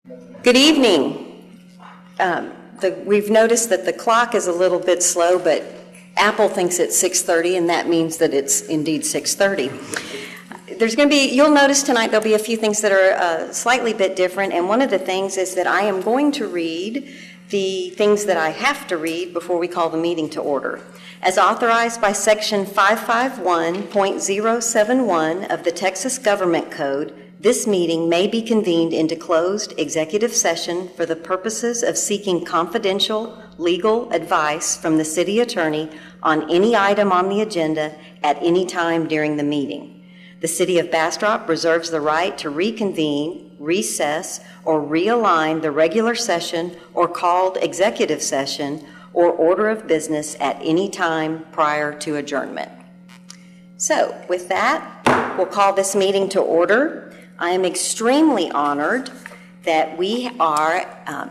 Good evening. We've noticed that the clock is a little bit slow, but Apple thinks it's 6:30, and that means that it's indeed 6:30. You'll notice tonight there'll be a few things that are slightly bit different, and one of the things is that I am going to read the things that I have to read before we call the meeting to order. As authorized by Section 551.071 of the Texas Government Code, this meeting may be convened into closed executive session for the purposes of seeking confidential legal advice from the city attorney on any item on the agenda at any time during the meeting. The City of Bastrop reserves the right to reconvene, recess, or realign the regular session or called executive session or order of business at any time prior to adjournment. So, with that, we'll call this meeting to order. I am extremely honored that we are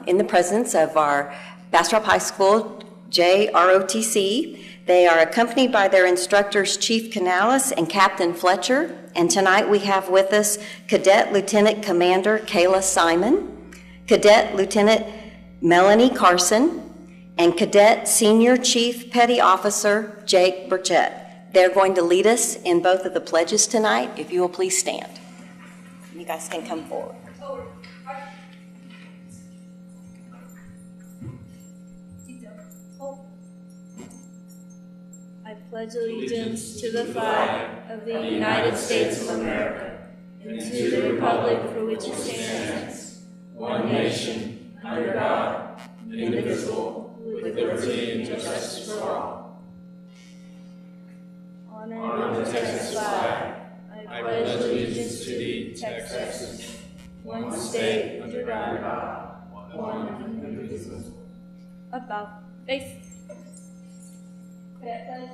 in the presence of our Bastrop High School JROTC. They are accompanied by their instructors, Chief Canales and Captain Fletcher. And tonight we have with us Cadet Lieutenant Commander Kayla Simon, Cadet Lieutenant Melanie Carson, and Cadet Senior Chief Petty Officer Jake Burchett. They're going to lead us in both of the pledges tonight. If you will please stand. You guys can come forward. I pledge allegiance to the flag of the United States of America and to the republic for which it stands, one nation, under God, indivisible, with liberty and justice for all. Honor the Texas flag. I pledge allegiance to thee, Texas, one state under God, one indivisible. About face. Cadet pledge.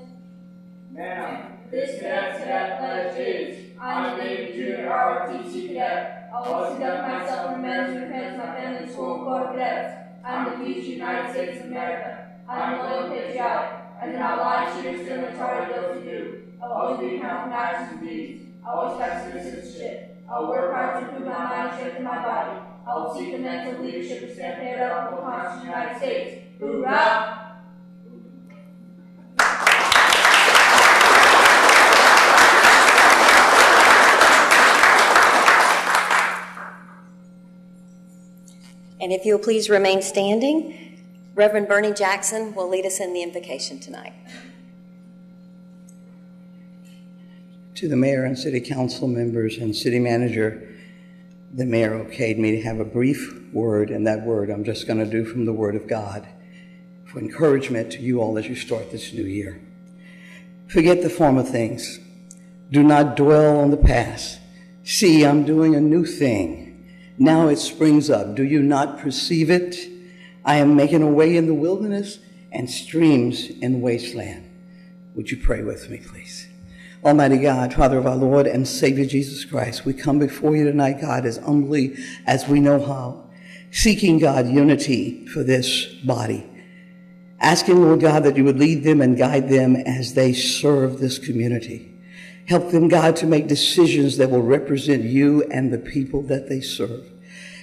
Ma'am, this cadet pledge is, I am a junior ROTC cadet. I always conduct myself in a manner to defend my family, school, and corps of cadets. I am the future United States of America. I am loyal and patriotic. I do not lie, cheat, or steal entirely those who do. I will always be accountable for actions and deeds. I will always practice good citizenship. I will work hard to improve my mind and strengthen my body. I will seek the mental leadership and stand parallel to the Constitution of the United States. Hoorah! And if you'll please remain standing, Reverend Bernie Jackson will lead us in the invocation tonight. To the mayor and city council members and city manager, the mayor okayed me to have a brief word, and that word I'm just going to do from the Word of God for encouragement to you all as you start this new year. Forget the former things. Do not dwell on the past. See, I'm doing a new thing. Now it springs up. Do you not perceive it? I am making a way in the wilderness and streams in the wasteland. Would you pray with me, please? Almighty God, Father of our Lord and Savior Jesus Christ, we come before you tonight, God, as humbly as we know how, seeking, God, unity for this body, asking, Lord God, that you would lead them and guide them as they serve this community. Help them, God, to make decisions that will represent you and the people that they serve.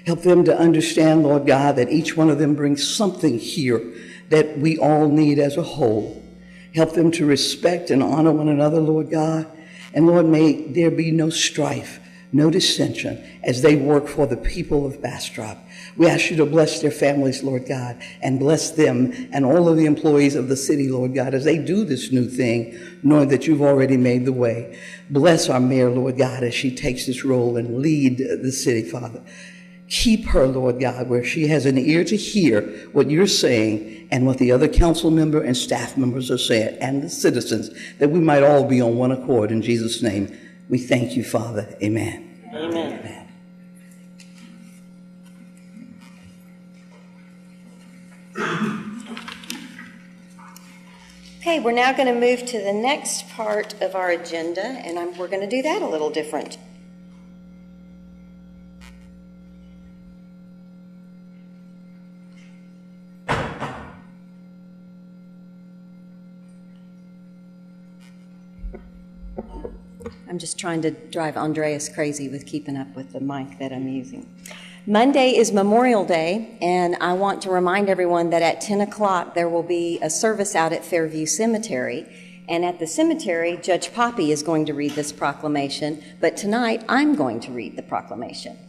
Help them to understand, Lord God, that each one of them brings something here that we all need as a whole. Help them to respect and honor one another, Lord God. And Lord, may there be no strife, no dissension as they work for the people of Bastrop. We ask you to bless their families, Lord God, and bless them and all of the employees of the city, Lord God, as they do this new thing, knowing that you've already made the way. Bless our mayor, Lord God, as she takes this role and lead the city, Father. Keep her, Lord God, where she has an ear to hear what you're saying and what the other council member and staff members are saying, and the citizens, that we might all be on one accord. In Jesus' name, we thank you, Father. Amen. Amen. Amen. Okay, we're now going to move to the next part of our agenda, and we're going to do that a little different. I'm just trying to drive Andreas crazy with keeping up with the mic that I'm using. Monday is Memorial Day, and I want to remind everyone that at 10 o'clock there will be a service out at Fairview Cemetery. And at the cemetery, Judge Poppy is going to read this proclamation, but tonight I'm going to read the proclamation.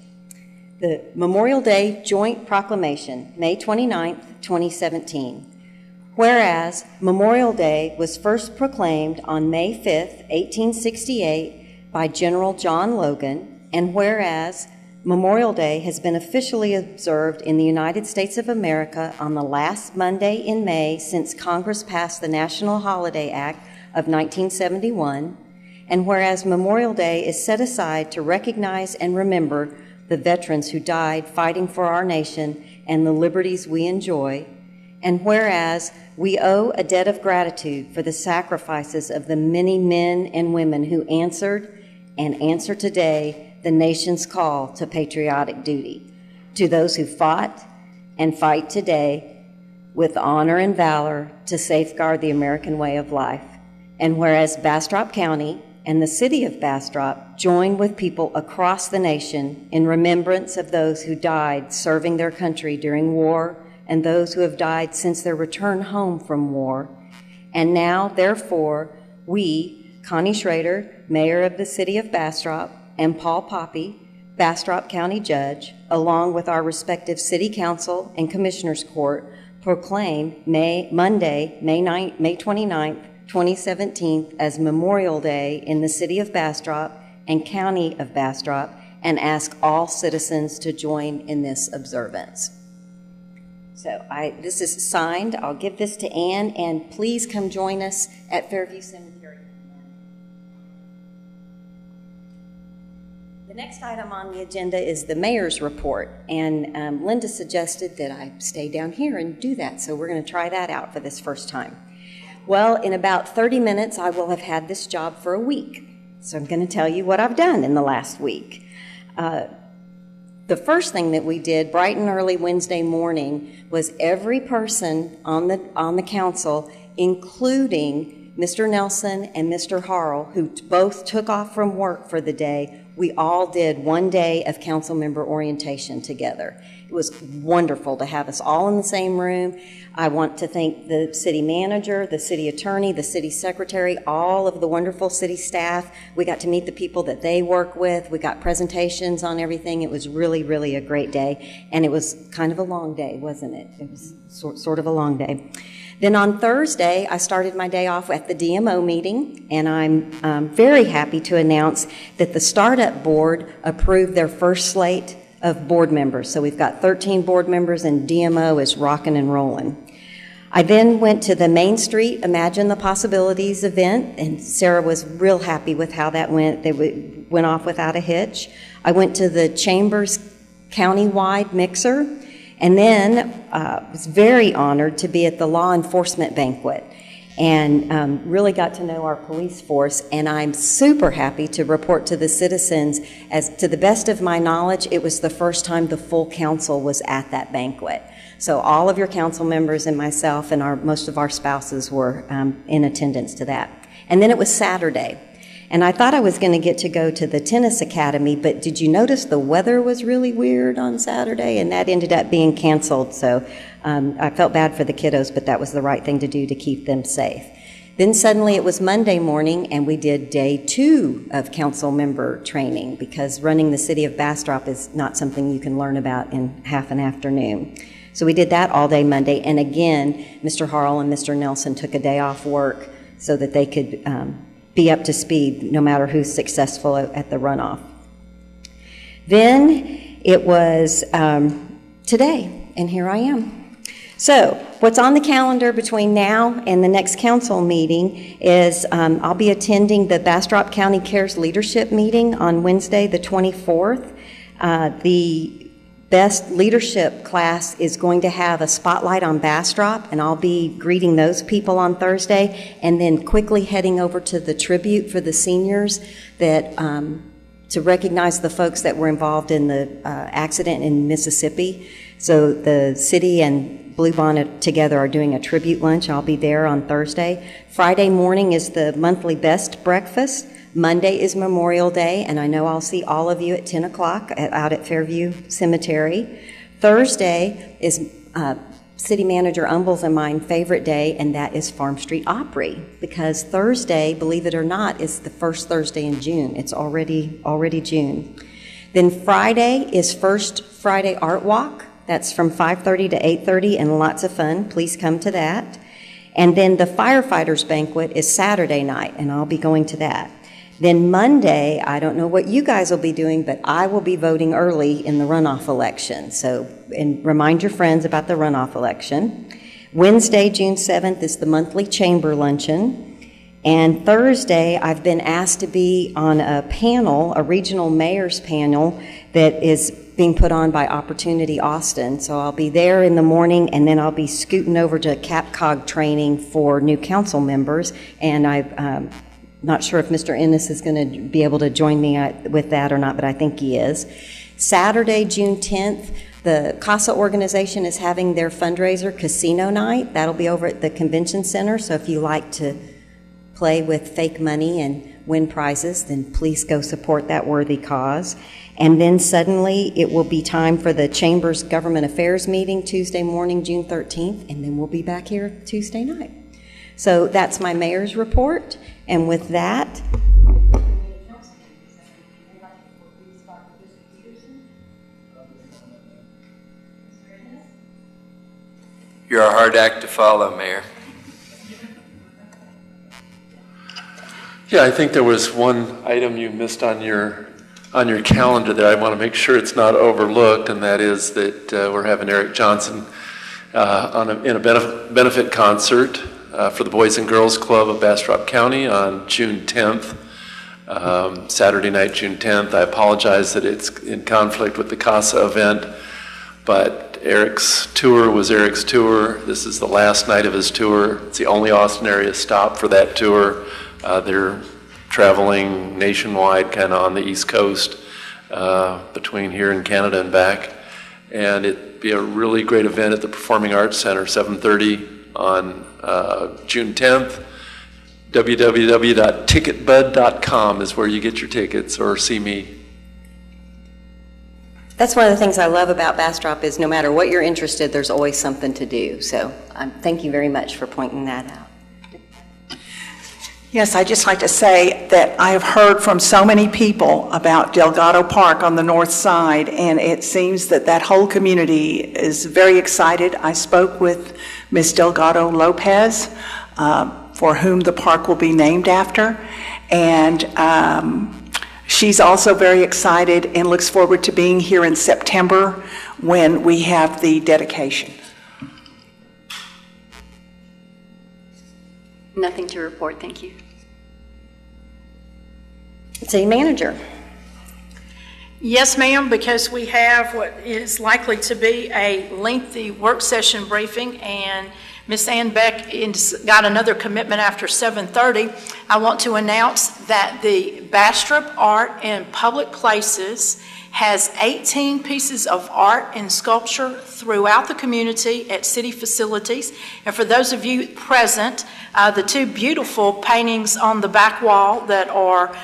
The Memorial Day Joint Proclamation, May 29th, 2017. Whereas Memorial Day was first proclaimed on May 5th, 1868 by General John Logan, and whereas Memorial Day has been officially observed in the United States of America on the last Monday in May since Congress passed the National Holiday Act of 1971, and whereas Memorial Day is set aside to recognize and remember the veterans who died fighting for our nation and the liberties we enjoy, and whereas we owe a debt of gratitude for the sacrifices of the many men and women who answered and answer today the nation's call to patriotic duty, to those who fought and fight today with honor and valor to safeguard the American way of life. And whereas Bastrop County and the city of Bastrop join with people across the nation in remembrance of those who died serving their country during war and those who have died since their return home from war. And now, therefore, we, Connie Schrader, Mayor of the city of Bastrop, and Paul Poppy, Bastrop County Judge, along with our respective City Council and Commissioners Court, proclaim Monday, May 29th, 2017 as Memorial Day in the City of Bastrop and County of Bastrop, and ask all citizens to join in this observance. So this is signed. I'll give this to Ann, and please come join us at Fairview Cemetery. The next item on the agenda is the mayor's report, and Linda suggested that I stay down here and do that, so we're going to try that out for this first time. Well, in about 30 minutes, I will have had this job for a week, so I'm going to tell you what I've done in the last week. The first thing that we did bright and early Wednesday morning was every person on the council, including Mr. Nelson and Mr. Harrell, who both took off from work for the day, we all did one day of council member orientation together. It was wonderful to have us all in the same room. I want to thank the city manager, the city attorney, the city secretary, all of the wonderful city staff. We got to meet the people that they work with. We got presentations on everything. It was really, really a great day. And it was kind of a long day, wasn't it? It was sort of a long day. Then on Thursday, I started my day off at the DMO meeting, and I'm very happy to announce that the startup board approved their first slate of board members. So we've got 13 board members, and DMO is rocking and rolling. I then went to the Main Street Imagine the Possibilities event, and Sarah was real happy with how that went. They went off without a hitch. I went to the Chambers Countywide Mixer, and then was very honored to be at the law enforcement banquet, and really got to know our police force. And I'm super happy to report to the citizens, as to the best of my knowledge, it was the first time the full council was at that banquet. So all of your council members and myself and most of our spouses were in attendance to that. And then it was Saturday. And I thought I was going to get to go to the tennis academy, but did you notice the weather was really weird on Saturday? And that ended up being canceled. So I felt bad for the kiddos, but that was the right thing to do to keep them safe. Then suddenly it was Monday morning, and we did day 2 of council member training, because running the city of Bastrop is not something you can learn about in half an afternoon. So we did that all day Monday. And again, Mr. Harrell and Mr. Nelson took a day off work so that they could be up to speed no matter who's successful at the runoff. Then it was today, and here I am. So what's on the calendar between now and the next council meeting is I'll be attending the Bastrop County Cares Leadership Meeting on Wednesday the 24th. The Best Leadership class is going to have a spotlight on Bastrop, and I'll be greeting those people on Thursday, and then quickly heading over to the tribute for the seniors that to recognize the folks that were involved in the accident in Mississippi. So the city and Blue Bonnet together are doing a tribute lunch. I'll be there on Thursday. Friday morning is the monthly best breakfast. Monday is Memorial Day, and I know I'll see all of you at 10 o'clock out at Fairview Cemetery. Thursday is City Manager Umble's and mine favorite day, and that is Farm Street Opry, because Thursday, believe it or not, is the first Thursday in June. It's already June. Then Friday is First Friday Art Walk. That's from 5:30 to 8:30, and lots of fun. Please come to that. And then the Firefighters Banquet is Saturday night, and I'll be going to that. Then Monday, I don't know what you guys will be doing, but I will be voting early in the runoff election. So, and remind your friends about the runoff election. Wednesday, June 7th, is the monthly chamber luncheon. And Thursday, I've been asked to be on a panel, a regional mayor's panel, that is being put on by Opportunity Austin. So I'll be there in the morning, and then I'll be scooting over to CapCog training for new council members. And I'm not sure if Mr. Ennis is going to be able to join me with that or not, but I think he is. Saturday, June 10th, the CASA organization is having their fundraiser casino night. That'll be over at the convention center. So if you like to play with fake money and win prizes, then please go support that worthy cause. And then suddenly it will be time for the Chamber's Government Affairs meeting Tuesday morning, June 13th, and then we'll be back here Tuesday night. So that's my mayor's report. And with that, You're a hard act to follow, Mayor. Yeah, I think there was one item you missed on your calendar that I want to make sure it's not overlooked, and that is that we're having Eric Johnson in a benefit concert for the Boys and Girls Club of Bastrop County on June 10th, Saturday night, June 10th. I apologize that it's in conflict with the CASA event, but Eric's tour was Eric's tour. This is the last night of his tour. It's the only Austin area stop for that tour. They're traveling nationwide, kind of on the East Coast, between here and Canada and back. And it'd be a really great event at the Performing Arts Center, 7:30 on June 10th. www.ticketbud.com is where you get your tickets, or see me. that's one of the things I love about Bastrop is no matter what you're interested, there's always something to do. So thank you very much for pointing that out. Yes, I'd just like to say that I have heard from so many people about Delgado Park on the north side, and it seems that that whole community is very excited. I spoke with Ms. Delgado Lopez, for whom the park will be named after, and she's also very excited and looks forward to being here in September when we have the dedication. Nothing to report, thank you. City Manager. Yes, ma'am, because we have what is likely to be a lengthy work session briefing, and Ms. Ann Beck got another commitment after 7:30. I want to announce that the Bastrop Art in Public Places has 18 pieces of art and sculpture throughout the community at city facilities. And for those of you present, the two beautiful paintings on the back wall that are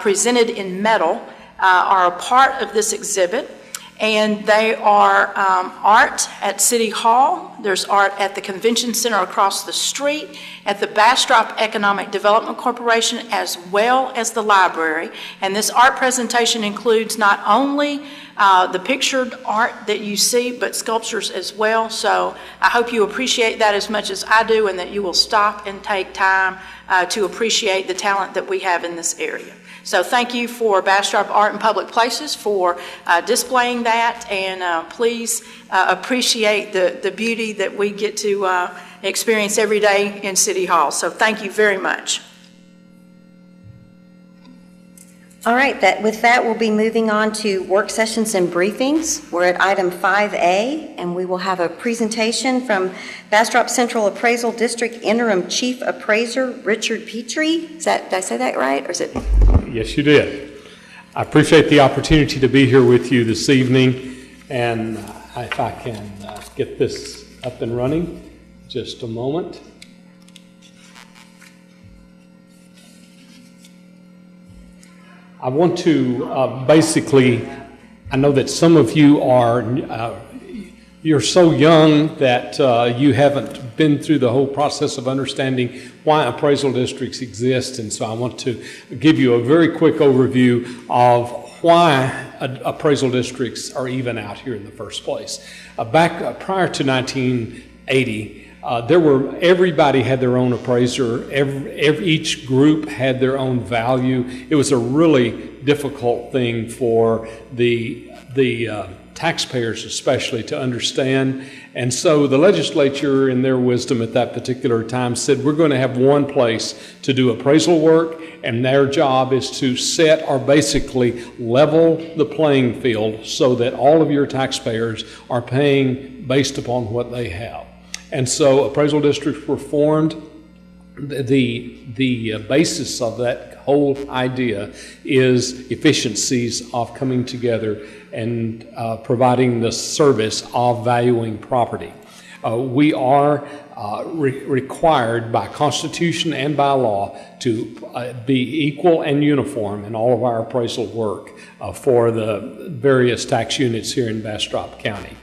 presented in metal are a part of this exhibit. And they are art at City Hall, there's art at the Convention Center across the street, at the Bastrop Economic Development Corporation, as well as the library. And this art presentation includes not only the pictured art that you see, but sculptures as well. So I hope you appreciate that as much as I do, and that you will stop and take time to appreciate the talent that we have in this area. So thank you for Bastrop Art in Public Places for displaying that, and please appreciate the beauty that we get to experience every day in City Hall. So thank you very much. All right, with that, we'll be moving on to work sessions and briefings. We're at item 5A, and we will have a presentation from Bastrop Central Appraisal District Interim Chief Appraiser, Richard Petrie. Did I say that right, or is it? Yes, you did. I appreciate the opportunity to be here with you this evening, and if I can get this up and running, just a moment. I want to basically, I know that some of you are, you're so young that you haven't been through the whole process of understanding why appraisal districts exist, and so I want to give you a very quick overview of why appraisal districts are even out here in the first place. Back prior to 1980, everybody had their own appraiser. Each group had their own value. It was a really difficult thing for the taxpayers especially to understand. And so the legislature, in their wisdom at that particular time, said we're going to have one place to do appraisal work, and their job is to set or basically level the playing field so that all of your taxpayers are paying based upon what they have. And so appraisal districts were formed. The basis of that whole idea is efficiencies of coming together and providing the service of valuing property. We are required by Constitution and by law to be equal and uniform in all of our appraisal work for the various tax units here in Bastrop County.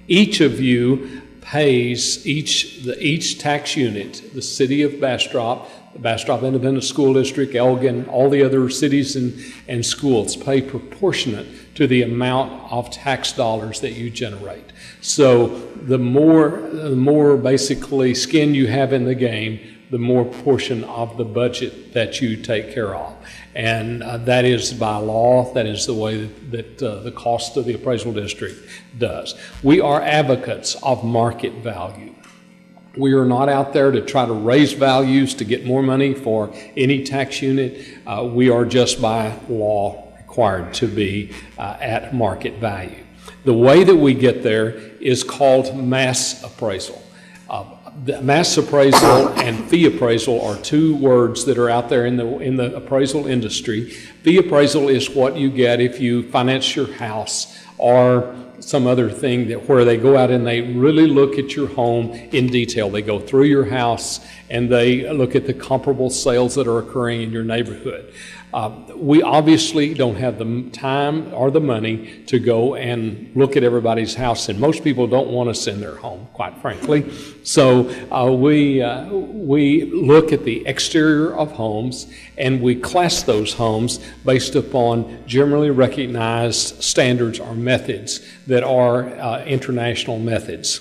Each of you pays each tax unit, the city of Bastrop, the Bastrop Independent School District, Elgin, all the other cities and schools pay proportionate to the amount of tax dollars that you generate. So the more basically skin you have in the game, the more portion of the budget that you take care of. And that is by law, that is the way that the cost of the appraisal district does. We are advocates of market value. We are not out there to try to raise values to get more money for any tax unit. We are just by law required to be at market value. The way that we get there is called mass appraisal. The mass appraisal and fee appraisal are two words that are out there in the appraisal industry. Fee appraisal is what you get if you finance your house or some other thing where they go out and they really look at your home in detail. They go through your house and they look at the comparable sales that are occurring in your neighborhood. We obviously don't have the time or the money to go and look at everybody's house, and most people don't want us in their home, quite frankly. So we look at the exterior of homes, and we class those homes based upon generally recognized standards or methods that are international methods.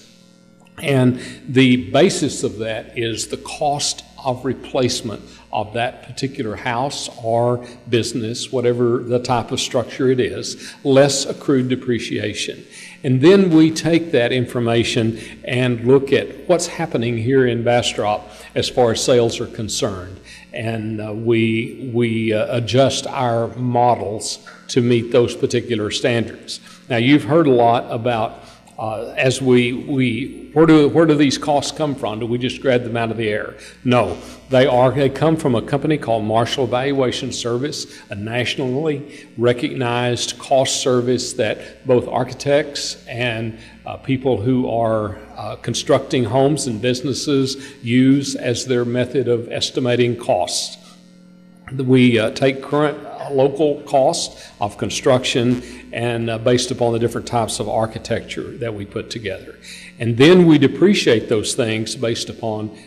And the basis of that is the cost of replacement of that particular house or business, whatever the type of structure it is, less accrued depreciation. And then we take that information and look at what's happening here in Bastrop as far as sales are concerned. And we adjust our models to meet those particular standards. Now, you've heard a lot about as where do these costs come from? Do we just grab them out of the air? No, they come from a company called Marshall Evaluation Service, a nationally recognized cost service that both architects and people who are constructing homes and businesses use as their method of estimating costs. We take current local costs of construction and based upon the different types of architecture that we put together. And then we depreciate those things based upon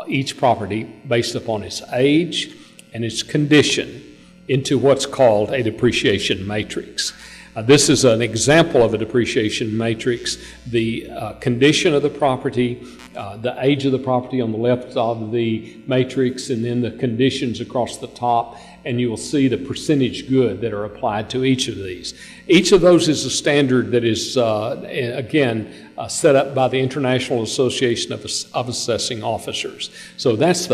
each property, based upon its age and its condition, into what's called a depreciation matrix. This is an example of a depreciation matrix. The condition of the property, the age of the property on the left of the matrix, and then the conditions across the top, and you will see the percentage good that are applied to each of these. Each of those is a standard that is, again, set up by the International Association of Assessing Officers. So that's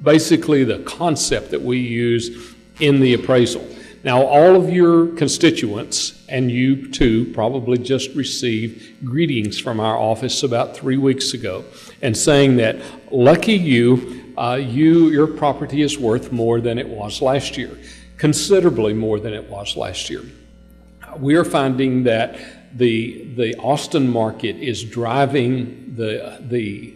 basically the concept that we use in the appraisal. Now, all of your constituents, and you too, probably just received greetings from our office about 3 weeks ago, and saying that, lucky you, your property is worth more than it was last year, considerably more than it was last year. We are finding that the Austin market is driving the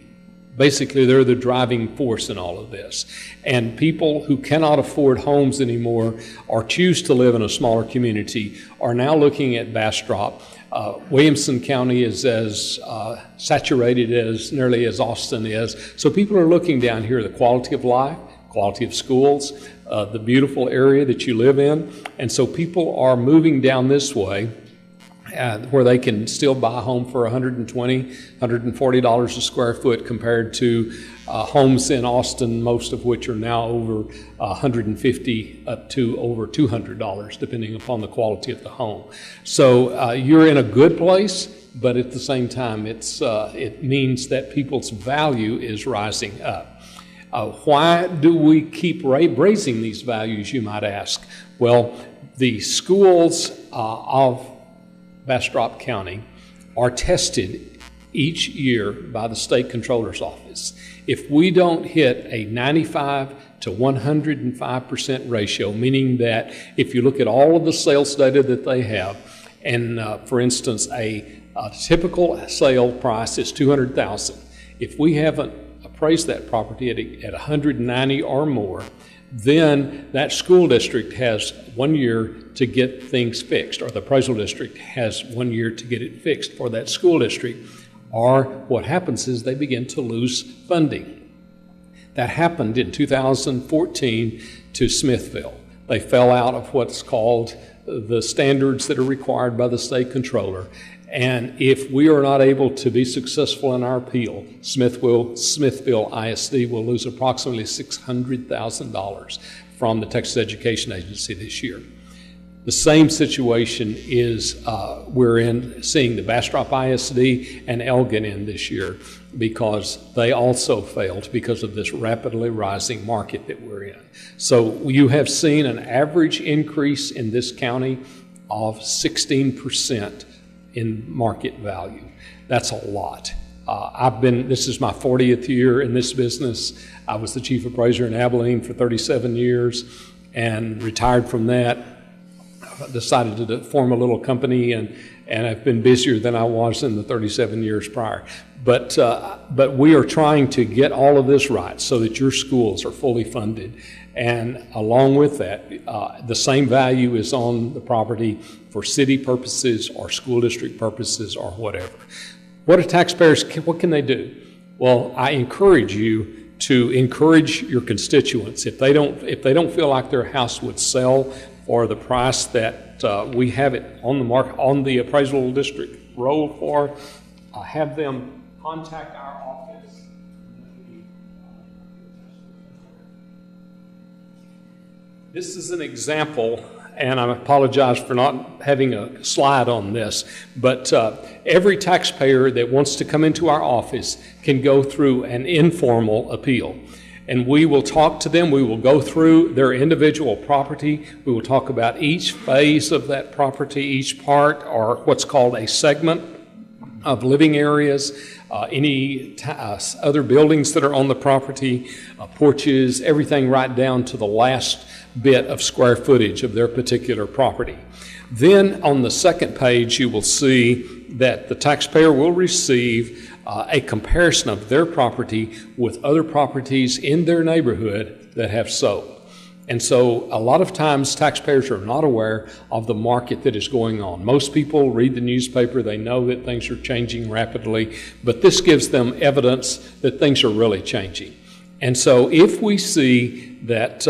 Basically, they're the driving force in all of this. And people who cannot afford homes anymore or choose to live in a smaller community are now looking at Bastrop. Williamson County is as saturated as nearly as Austin is. So people are looking down here at the quality of life, quality of schools, the beautiful area that you live in. And so people are moving down this way where they can still buy a home for $120, $140 a square foot compared to homes in Austin, most of which are now over $150 up to over $200, depending upon the quality of the home. So you're in a good place, but at the same time, it means that people's value is rising up. Why do we keep raising these values, you might ask? Well, the schools of Bastrop County are tested each year by the state controller's office. If we don't hit a 95 to 105% ratio, meaning that if you look at all of the sales data that they have, and for instance, a typical sale price is $200,000. If we haven't appraised that property at 190 or more, then that school district has 1 year to get things fixed, or the appraisal district has 1 year to get it fixed for that school district. Or what happens is they begin to lose funding. That happened in 2014 to Smithville. They fell out of what's called the standards that are required by the state controller. And if we are not able to be successful in our appeal, Smithville ISD will lose approximately $600,000 from the Texas Education Agency this year. The same situation is we're seeing the Bastrop ISD and Elgin in this year because they also failed because of this rapidly rising market that we're in. So you have seen an average increase in this county of 16% in market value. That's a lot. This is my 40th year in this business. I was the chief appraiser in Abilene for 37 years and retired from that. I decided to form a little company, and I've been busier than I was in the 37 years prior. But we are trying to get all of this right so that your schools are fully funded. And along with that, the same value is on the property for city purposes or school district purposes or whatever. What can they do? Well, I encourage you to encourage your constituents. If they don't feel like their house would sell for the price that we have it on the market, on the appraisal district roll for, have them contact our office. This is an example, and I apologize for not having a slide on this, but every taxpayer that wants to come into our office can go through an informal appeal. And we will talk to them. We will go through their individual property. We will talk about each phase of that property, each part, or what's called a segment of living areas, any other buildings that are on the property, porches, everything right down to the last bit of square footage of their particular property. Then on the second page, you will see that the taxpayer will receive a comparison of their property with other properties in their neighborhood that have sold. And so a lot of times taxpayers are not aware of the market that is going on. Most people read the newspaper, they know that things are changing rapidly, but this gives them evidence that things are really changing. And so if we see that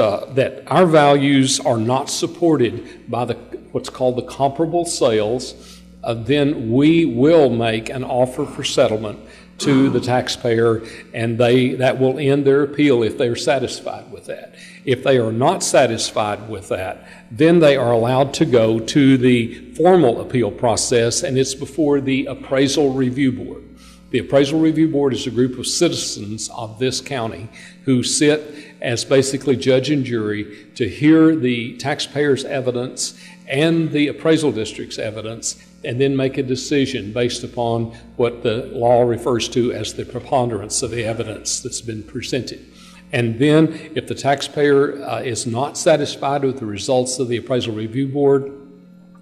our values are not supported by what's called the comparable sales, then we will make an offer for settlement to the taxpayer, and that will end their appeal if they are satisfied with that. If they are not satisfied with that, then they are allowed to go to the formal appeal process, and it's before the Appraisal Review Board. The Appraisal Review Board is a group of citizens of this county who sit as basically judge and jury to hear the taxpayer's evidence and the appraisal district's evidence, and then make a decision based upon what the law refers to as the preponderance of the evidence that's been presented. And then if the taxpayer is not satisfied with the results of the Appraisal Review Board,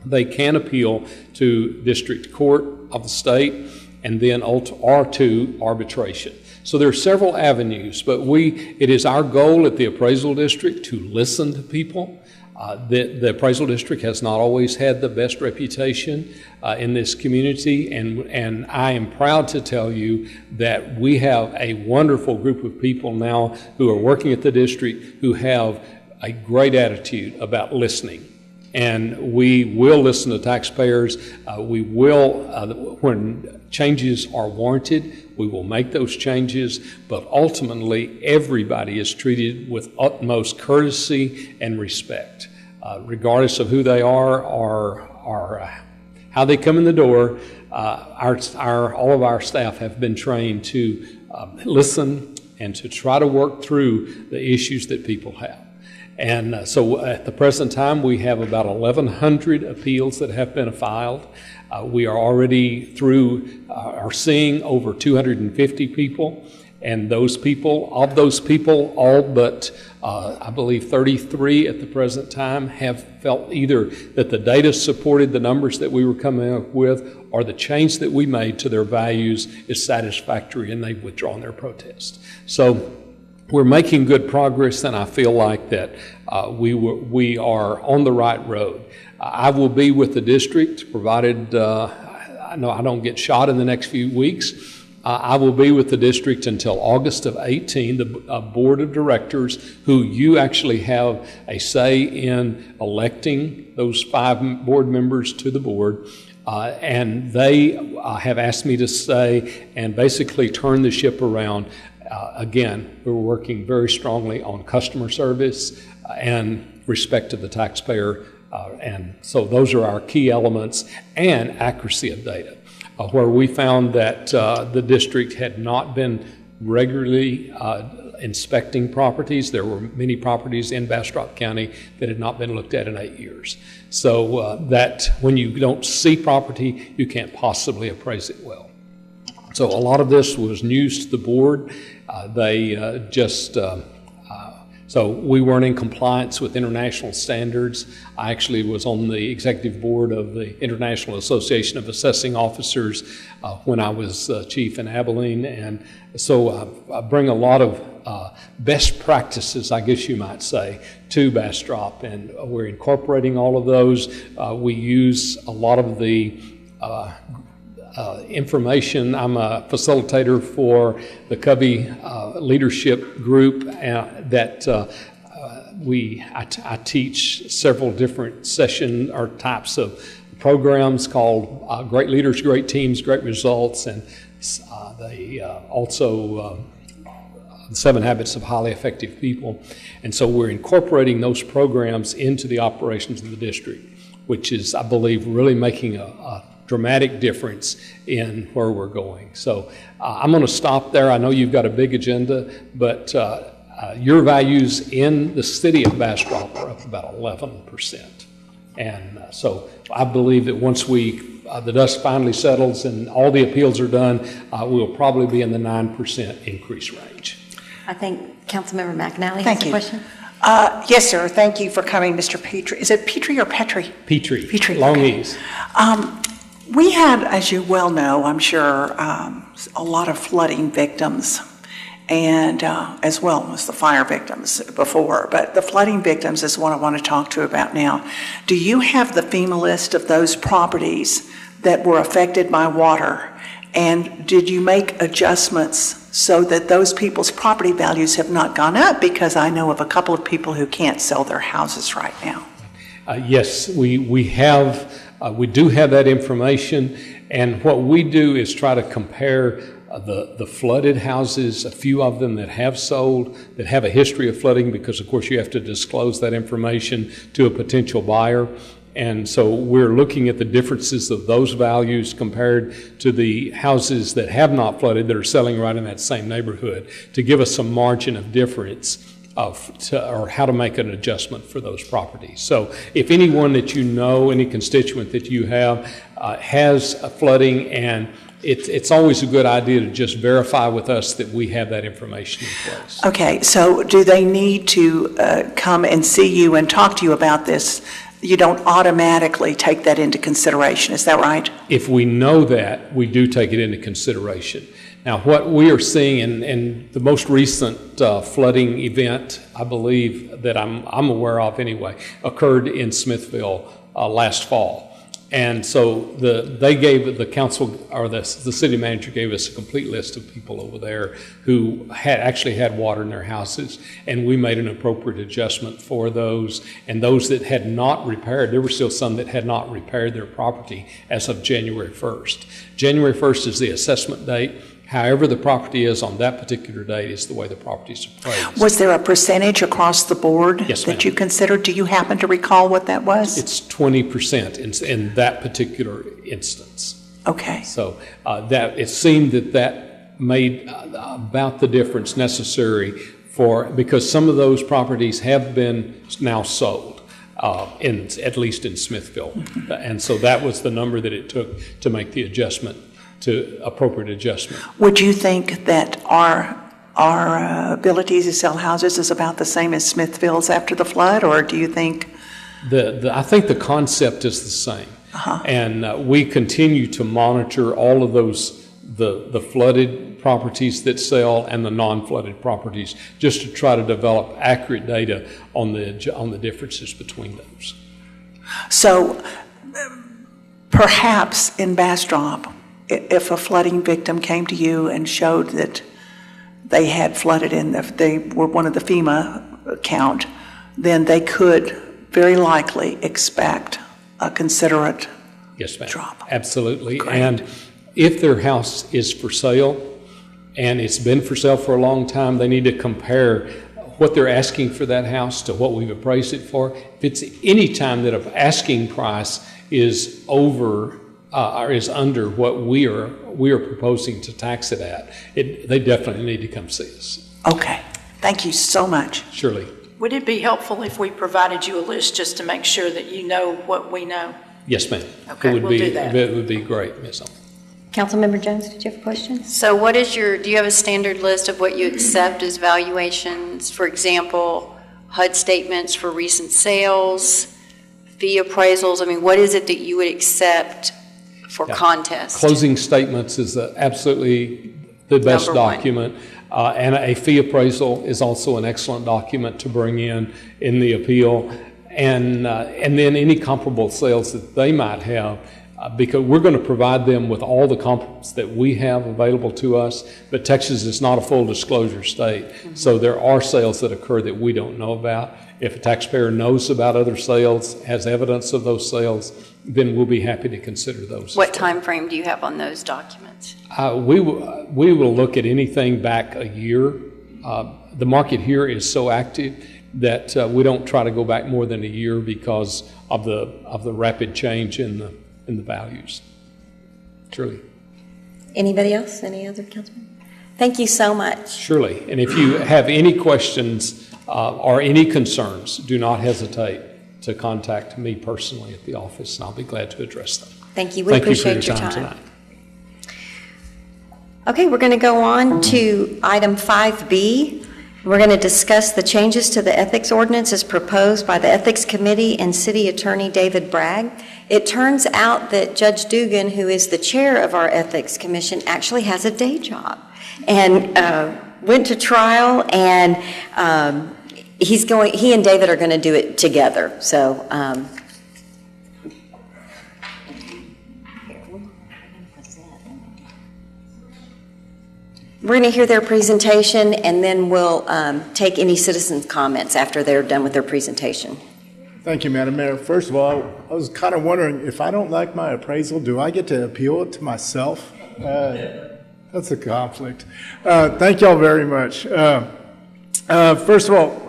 they can appeal to district court of the state and then or to arbitration. So there are several avenues, but it is our goal at the appraisal district to listen to people. The appraisal district has not always had the best reputation in this community, and I am proud to tell you that we have a wonderful group of people now who are working at the district who have a great attitude about listening. And we will listen to taxpayers. We will, when changes are warranted, we will make those changes, but ultimately everybody is treated with utmost courtesy and respect. Regardless of who they are or how they come in the door, all of our staff have been trained to listen and to try to work through the issues that people have. And so at the present time, we have about 1,100 appeals that have been filed. We are already are seeing over 250 people. And of those people, all but I believe 33 at the present time have felt either that the data supported the numbers that we were coming up with, or the change that we made to their values is satisfactory and they've withdrawn their protest. So we're making good progress, and I feel like that we are on the right road. I will be with the district, provided I know I don't get shot in the next few weeks. I will be with the district until August of 18, the board of directors, who you actually have a say in electing those 5 board members to the board. And they have asked me to stay and basically turn the ship around. Again, we're working very strongly on customer service and respect to the taxpayer. And so those are our key elements, and accuracy of data. Where we found that the district had not been regularly inspecting properties. There were many properties in Bastrop County that had not been looked at in 8 years. So that when you don't see property, you can't possibly appraise it well. So a lot of this was news to the board. So we weren't in compliance with international standards. I actually was on the executive board of the International Association of Assessing Officers when I was chief in Abilene. And so I bring a lot of best practices, I guess you might say, to Bastrop. And we're incorporating all of those. We use a lot of the information. I'm a facilitator for the Covey Leadership Group that I teach several different session or types of programs called Great Leaders, Great Teams, Great Results, and also 7 Habits of Highly Effective People. And so we're incorporating those programs into the operations of the district, which is, I believe, really making a dramatic difference in where we're going. So I'm going to stop there. I know you've got a big agenda, but your values in the city of Bastrop are up about 11%. And so I believe that once the dust finally settles and all the appeals are done, we'll probably be in the 9% increase range. I think Councilmember McNally has a question. Yes, sir. Thank you for coming, Mr. Petrie. Is it Petrie or Petrie? Petrie. Petrie. Long okay. E's. We had, as you well know, I'm sure, a lot of flooding victims, and as well as the fire victims before. But the flooding victims is what I want to talk to about now. Do you have the FEMA list of those properties that were affected by water? And did you make adjustments so that those people's property values have not gone up? Because I know of a couple of people who can't sell their houses right now. Yes, we have. We do have that information, and what we do is try to compare the flooded houses, a few of them that have sold, that have a history of flooding, because of course you have to disclose that information to a potential buyer. And so we're looking at the differences of those values compared to the houses that have not flooded that are selling right in that same neighborhood, to give us some margin of difference or how to make an adjustment for those properties. So if anyone that you know, any constituent that you have has a flooding, and it's always a good idea to just verify with us that we have that information in place. Okay, so do they need to come and see you and talk to you about this you don't automatically take that into consideration. Is that right? If we know that, we do take it into consideration. Now, what we are seeing in the most recent flooding event, I believe that I'm aware of anyway, occurred in Smithville last fall. And so they gave the council, or the city manager gave us a complete list of people over there who actually had water in their houses, and we made an appropriate adjustment for those. And those that had not repaired, there were still some that had not repaired their property as of January 1st. January 1st is the assessment date. However the property is on that particular date is the way the property is appraised. Was there a percentage across the board Yes, that ma'am. you considered? Do you happen to recall what that was? It's 20% in that particular instance. Okay. So that it seemed that made about the difference necessary because some of those properties have been now sold, at least in Smithville. Mm-hmm. And so that was the number that it took to make the adjustment, to appropriate adjustment. Would you think that our ability to sell houses is about the same as Smithville's after the flood, or do you think? I think the concept is the same. Uh-huh. And we continue to monitor all of those, the flooded properties that sell and the non-flooded properties, just to try to develop accurate data on the differences between those. So perhaps in Bastrop, if a flooding victim came to you and showed that they had flooded they were one of the FEMA count, then they could very likely expect a considerate Yes, ma'am. drop. Absolutely. Great. And if their house is for sale and it's been for sale for a long time, they need to compare what they're asking for that house to what we've appraised it for. If it's any time that an asking price is over or is under what we are proposing to tax it at, they definitely need to come see us. Okay. Thank you so much. Surely. Would it be helpful if we provided you a list just to make sure that you know what we know? Yes, ma'am. Okay, we'll do that. It would be great, Ms. Owen. Councilmember Jones, did you have a question? So what is do you have a standard list of what you accept as valuations? For example, HUD statements for recent sales, fee appraisals? I mean, what is it that you would accept for contest? Closing statements is absolutely the best Number one. document. And a fee appraisal is also an excellent document to bring in the appeal. And then any comparable sales that they might have, because we're going to provide them with all the comparables that we have available to us, but Texas is not a full disclosure state. Mm-hmm. So there are sales that occur that we don't know about. If a taxpayer knows about other sales, has evidence of those sales, then we'll be happy to consider those. What time frame do you have on those documents? We will look at anything back a year. The market here is so active that we don't try to go back more than a year because of the rapid change in the values. Truly. Anybody else? Any other councilman? Thank you so much. Surely. And if you have any questions or any concerns, do not hesitate to contact me personally at the office, and I'll be glad to address them. Thank you. We appreciate your time tonight. Okay, we're going to go on to item 5B. We're going to discuss the changes to the ethics ordinance as proposed by the Ethics Committee and City Attorney David Bragg. It turns out that Judge Dugan, who is the chair of our Ethics Commission, actually has a day job and went to trial, and he and David are going to do it together. So we're going to hear their presentation, and then we'll take any citizens' comments after they're done with their presentation. Thank you, Madam Mayor. First of all, I was kind of wondering, if I don't like my appraisal, do I get to appeal it to myself? That's a conflict. Thank y'all very much. First of all,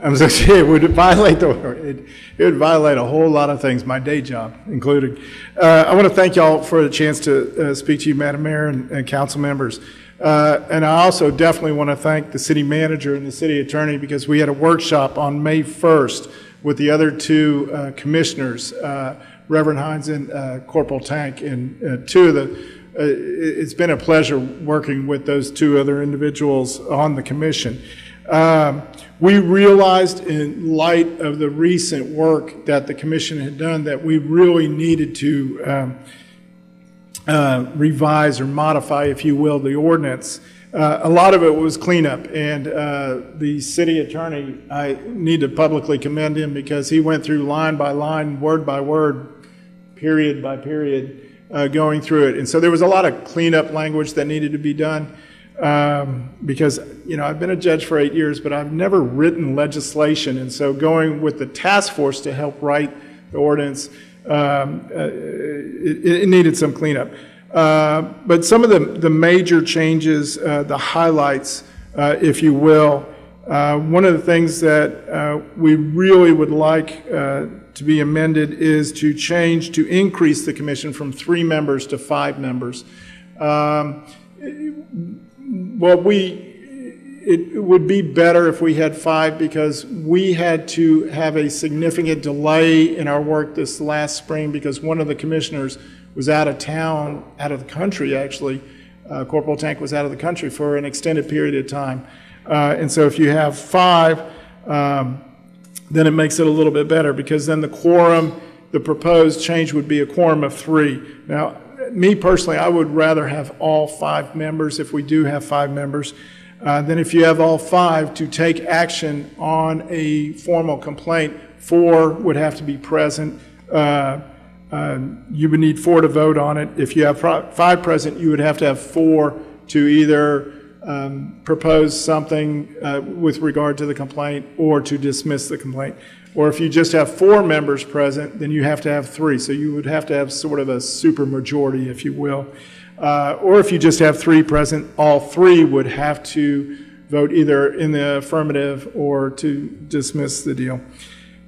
I was going to say it would violate a whole lot of things, my day job included. I want to thank y'all for the chance to speak to you, Madam Mayor and council members. And I also definitely want to thank the city manager and the city attorney, because we had a workshop on May 1st with the other two commissioners, Reverend Hines and Corporal Tank, and it's been a pleasure working with those two other individuals on the commission. We realized in light of the recent work that the commission had done that we really needed to revise or modify, if you will, the ordinance. A lot of it was cleanup, and the city attorney, I need to publicly commend him because he went through line by line, word by word, period by period, going through it. And so there was a lot of cleanup language that needed to be done. Because, I've been a judge for 8 years, but I've never written legislation. And so going with the task force to help write the ordinance, it needed some cleanup. But some of the major changes, the highlights, if you will, one of the things that we really would like to be amended is to increase the commission from 3 members to 5 members. It would be better if we had 5 because we had to have a significant delay in our work this last spring because one of the commissioners was out of town, out of the country actually. Corporal Tank was out of the country for an extended period of time. And so if you have 5, then it makes it a little bit better because then the quorum, the proposed change would be a quorum of 3. Now, me personally, I would rather have all 5 members if we do have 5 members than if you have all 5 to take action on a formal complaint. 4 would have to be present. You would need 4 to vote on it. If you have 5 present, you would have to have 4 to either propose something with regard to the complaint or to dismiss the complaint. Or if you just have 4 members present, then you have to have 3. So you would have to have sort of a super majority, if you will. Or if you just have 3 present, all 3 would have to vote either in the affirmative or to dismiss the deal.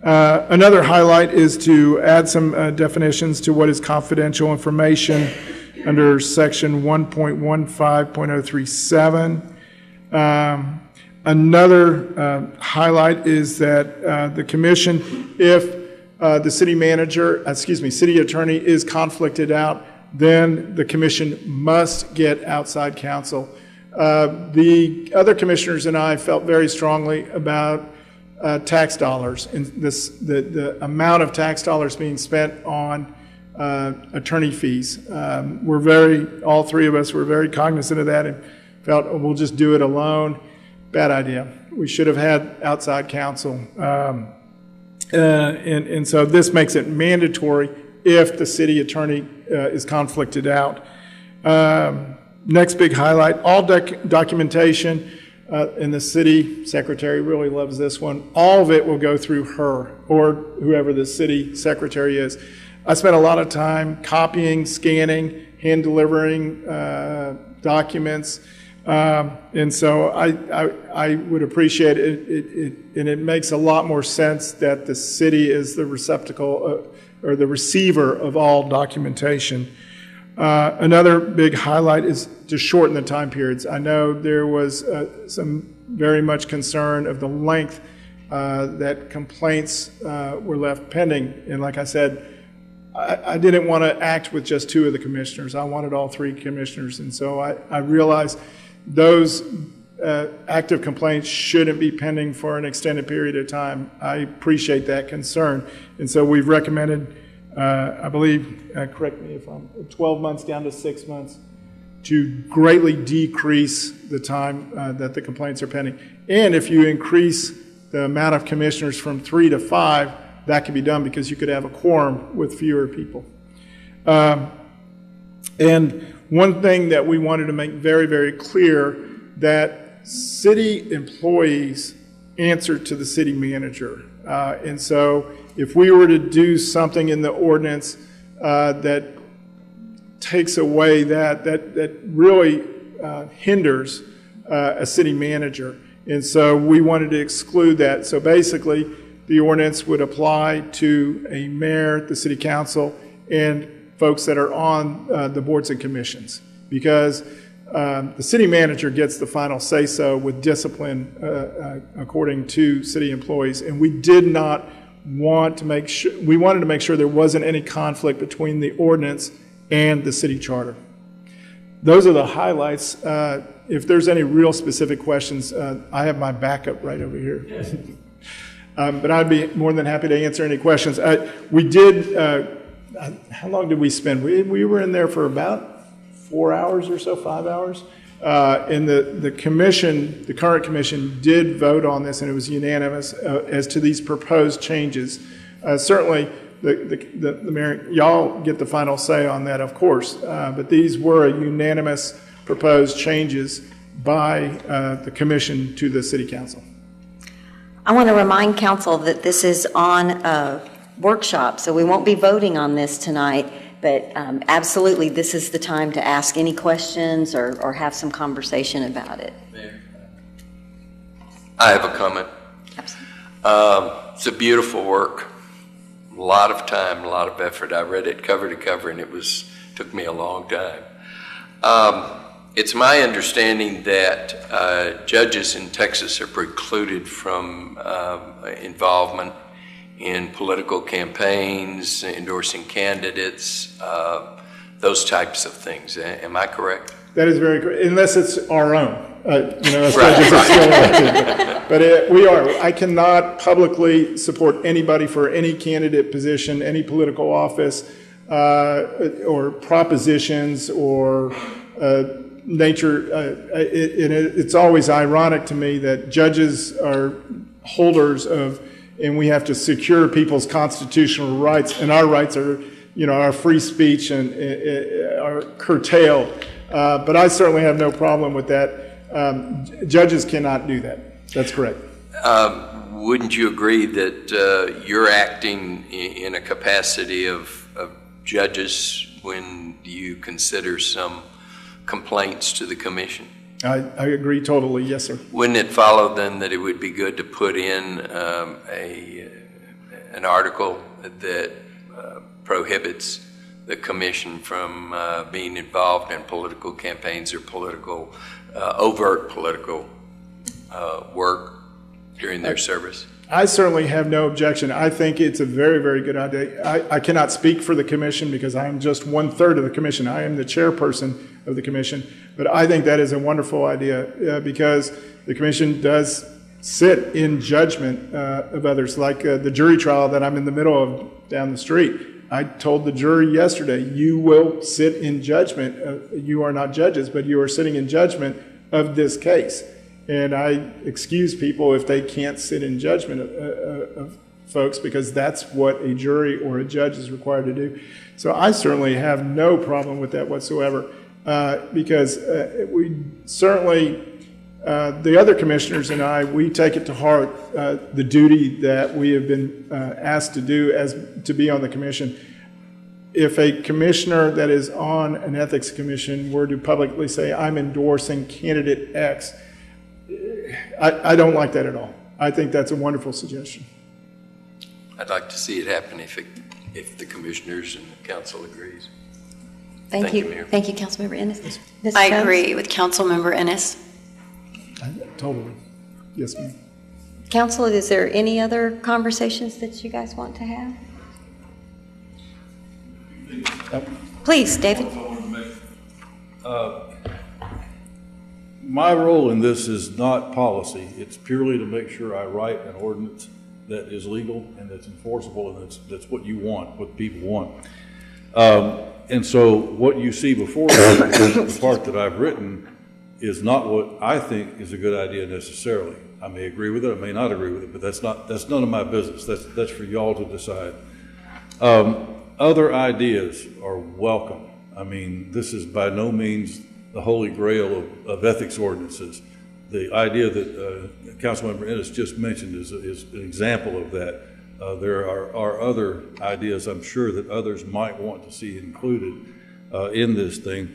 Another highlight is to add some definitions to what is confidential information under section 1.15.037. Another highlight is that the commission, if the city attorney is conflicted out, then the commission must get outside counsel. The other commissioners and I felt very strongly about tax dollars and the amount of tax dollars being spent on attorney fees. All 3 of us were very cognizant of that and felt, we'll just do it alone. Bad idea. We should have had outside counsel. And so this makes it mandatory if the city attorney is conflicted out. Next big highlight, all documentation, and the city secretary really loves this one, all of it will go through her or whoever the city secretary is. I spent a lot of time copying, scanning, hand delivering documents. And so I would appreciate it, and it makes a lot more sense that the city is the receptacle or the receiver of all documentation. Another big highlight is to shorten the time periods. I know there was some very much concern of the length that complaints were left pending, and like I said, I didn't want to act with just 2 of the commissioners. I wanted all 3 commissioners, and so I realized those active complaints shouldn't be pending for an extended period of time. I appreciate that concern. And so we've recommended, I believe, correct me if I'm 12 months down to 6 months to greatly decrease the time that the complaints are pending. And if you increase the amount of commissioners from 3 to 5, that can be done because you could have a quorum with fewer people. And one thing that we wanted to make very, very clear, that city employees answer to the city manager. And so if we were to do something in the ordinance that takes away that really hinders a city manager. And so we wanted to exclude that. So basically, the ordinance would apply to a mayor, the city council, and folks that are on the boards and commissions, because the city manager gets the final say-so with discipline according to city employees, and we did not want to make sure, we wanted to make sure there wasn't any conflict between the ordinance and the city charter. those are the highlights. If there's any real specific questions, I have my backup right over here. But I'd be more than happy to answer any questions. We did, how long did we spend? We were in there for about 4 hours or so, 5 hours. And the commission, the current commission, did vote on this, and it was unanimous as to these proposed changes. Certainly, the mayor, y'all get the final say on that, of course, but these were a unanimous proposed changes by the commission to the city council. I want to remind council that this is on a workshop, so we won't be voting on this tonight, but absolutely this is the time to ask any questions or have some conversation about it. Mayor, I have a comment. Absolutely. It's a beautiful work. A lot of time, a lot of effort. I read it cover to cover, and took me a long time. It's my understanding that judges in Texas are precluded from involvement in political campaigns, endorsing candidates, those types of things. Am I correct? That is very correct, unless it's our own. As Right. judges are still elected. But we are. I cannot publicly support anybody for any candidate position, any political office, or propositions, or nature. It's always ironic to me that judges are holders of, and we have to secure people's constitutional rights, and our rights are, our free speech and are curtailed. But I certainly have no problem with that. Judges cannot do that. That's correct. Wouldn't you agree that you're acting in a capacity of judges when you consider some complaints to the commission? I agree totally. Yes, sir. Wouldn't it follow then that it would be good to put in an article that prohibits the commission from being involved in political campaigns or overt political work during their service? I certainly have no objection. I think it's a very, very good idea. I cannot speak for the commission because I am just 1/3 of the commission. I am the chairperson of the commission. But I think that is a wonderful idea because the commission does sit in judgment of others, like the jury trial that I'm in the middle of down the street. I told the jury yesterday, you will sit in judgment. You are not judges, but you are sitting in judgment of this case. And I excuse people if they can't sit in judgment of folks, because that's what a jury or a judge is required to do. So I certainly have no problem with that whatsoever, because we certainly, the other commissioners and I, we take it to heart, the duty that we have been asked to do to be on the commission. If a commissioner that is on an ethics commission were to publicly say, I'm endorsing candidate X, I don't like that at all. I think that's a wonderful suggestion. I'd like to see it happen if the commissioners and the council agrees. Thank you. Mayor. Thank you, Councilmember Ennis. Ms. I Jones? agree with Councilmember Ennis. Totally. Yes, ma'am. Council, is there any other conversations that you guys want to have? Please, David. My role in this is not policy. It's purely to make sure I write an ordinance that is legal and that's enforceable, and that's what you want, what people want. And so what you see before you, the part that I've written, is not what I think is a good idea necessarily. I may agree with it, I may not agree with it, but that's none of my business. That's for y'all to decide. Other ideas are welcome. I mean, this is by no means the holy grail of ethics ordinances. The idea that Councilmember Ennis just mentioned is an example of that. There are other ideas I'm sure that others might want to see included in this thing.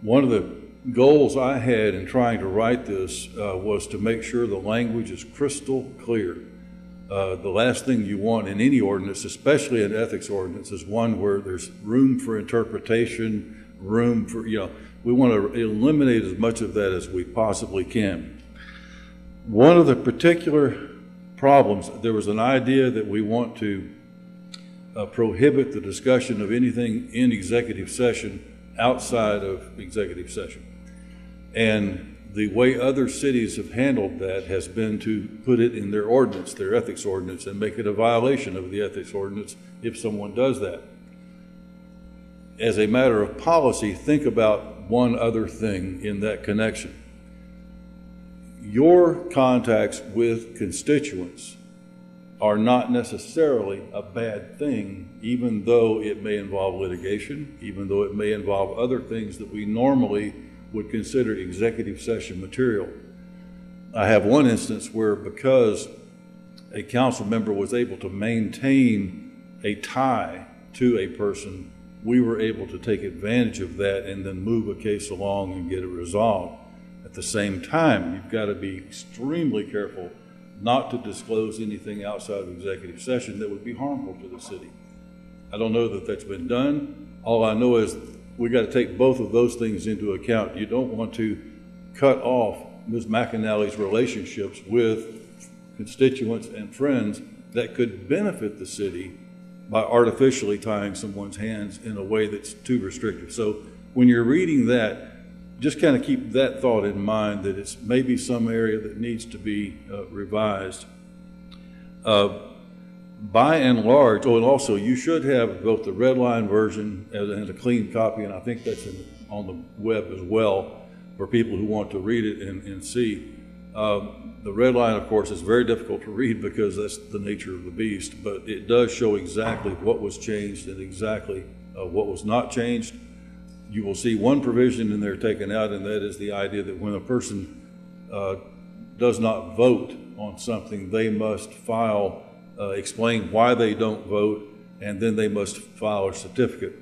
One of the goals I had in trying to write this was to make sure the language is crystal clear. The last thing you want in any ordinance, especially an ethics ordinance, is one where there's room for interpretation, room for, we want to eliminate as much of that as we possibly can. One of the particular problems, there was an idea that we want to prohibit the discussion of anything in executive session outside of executive session. And the way other cities have handled that has been to put it in their ordinance, their ethics ordinance, and make it a violation of the ethics ordinance if someone does that. As a matter of policy, think about one other thing in that connection. Your contacts with constituents are not necessarily a bad thing, even though it may involve litigation, even though it may involve other things that we normally would consider executive session material. I have one instance where, because a council member was able to maintain a tie to a person, we were able to take advantage of that and then move a case along and get it resolved. At the same time, you've got to be extremely careful not to disclose anything outside of executive session that would be harmful to the city. I don't know that that's been done. All I know is we got to take both of those things into account. You don't want to cut off Ms. McAnally's relationships with constituents and friends that could benefit the city by artificially tying someone's hands in a way that's too restrictive. So when you're reading that, just kind of keep that thought in mind, that it's maybe some area that needs to be revised. By and large, oh, and also you should have both the red line version and a clean copy, and I think that's on the web as well for people who want to read it and see. The red line, of course, is very difficult to read because that's the nature of the beast, but it does show exactly what was changed and exactly what was not changed. You will see one provision in there taken out, and that is the idea that when a person does not vote on something, they must file, explain why they don't vote, and then they must file a certificate.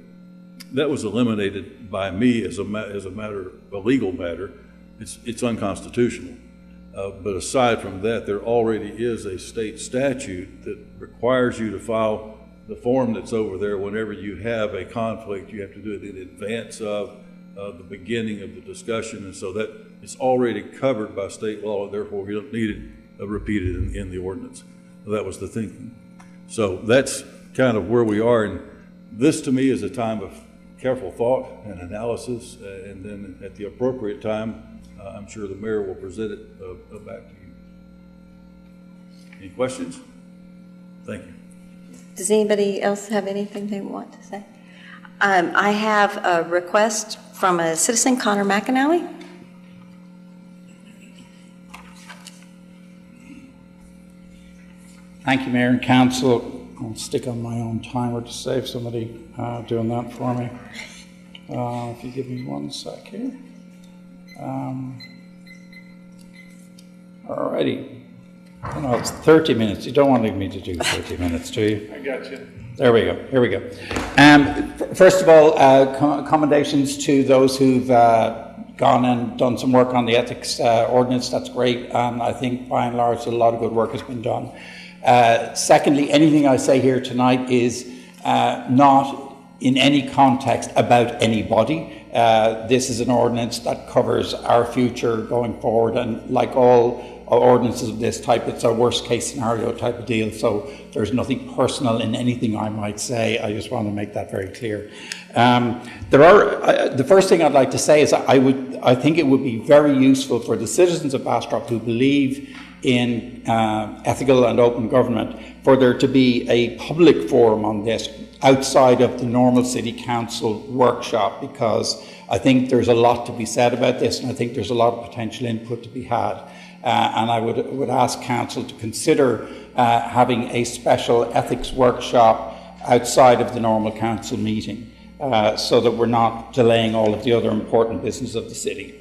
That was eliminated by me as a matter, a legal matter. It's unconstitutional. But aside from that, there already is a state statute that requires you to file the form that's over there whenever you have a conflict. You have to do it in advance of the beginning of the discussion, and so that it's already covered by state law, and therefore we don't need it repeated in the ordinance. That was the thinking. So that's kind of where we are, and this to me is a time of careful thought and analysis, and then at the appropriate time, I'm sure the mayor will present it back to you. Any questions? Thank you. Does anybody else have anything they want to say? I have a request from a citizen, Connor McAnally. Thank you, Mayor and Council. I'll stick on my own timer to save somebody doing that for me. If you give me 1 sec here. All righty. No, it's 30 minutes. You don't want me to do 30 minutes, do you? I got you. There we go. Here we go. First of all, commendations to those who've gone and done some work on the ethics ordinance. That's great. I think by and large a lot of good work has been done. Secondly, anything I say here tonight is not in any context about anybody. This is an ordinance that covers our future going forward, and like all ordinances of this type, it's a worst case scenario type of deal, so there's nothing personal in anything I might say. I just want to make that very clear. The first thing I'd like to say is I think it would be very useful for the citizens of Bastrop who believe in ethical and open government for there to be a public forum on this outside of the normal city council workshop, because I think there's a lot to be said about this, and I think there's a lot of potential input to be had. And I would ask council to consider having a special ethics workshop outside of the normal council meeting, so that we're not delaying all of the other important business of the city.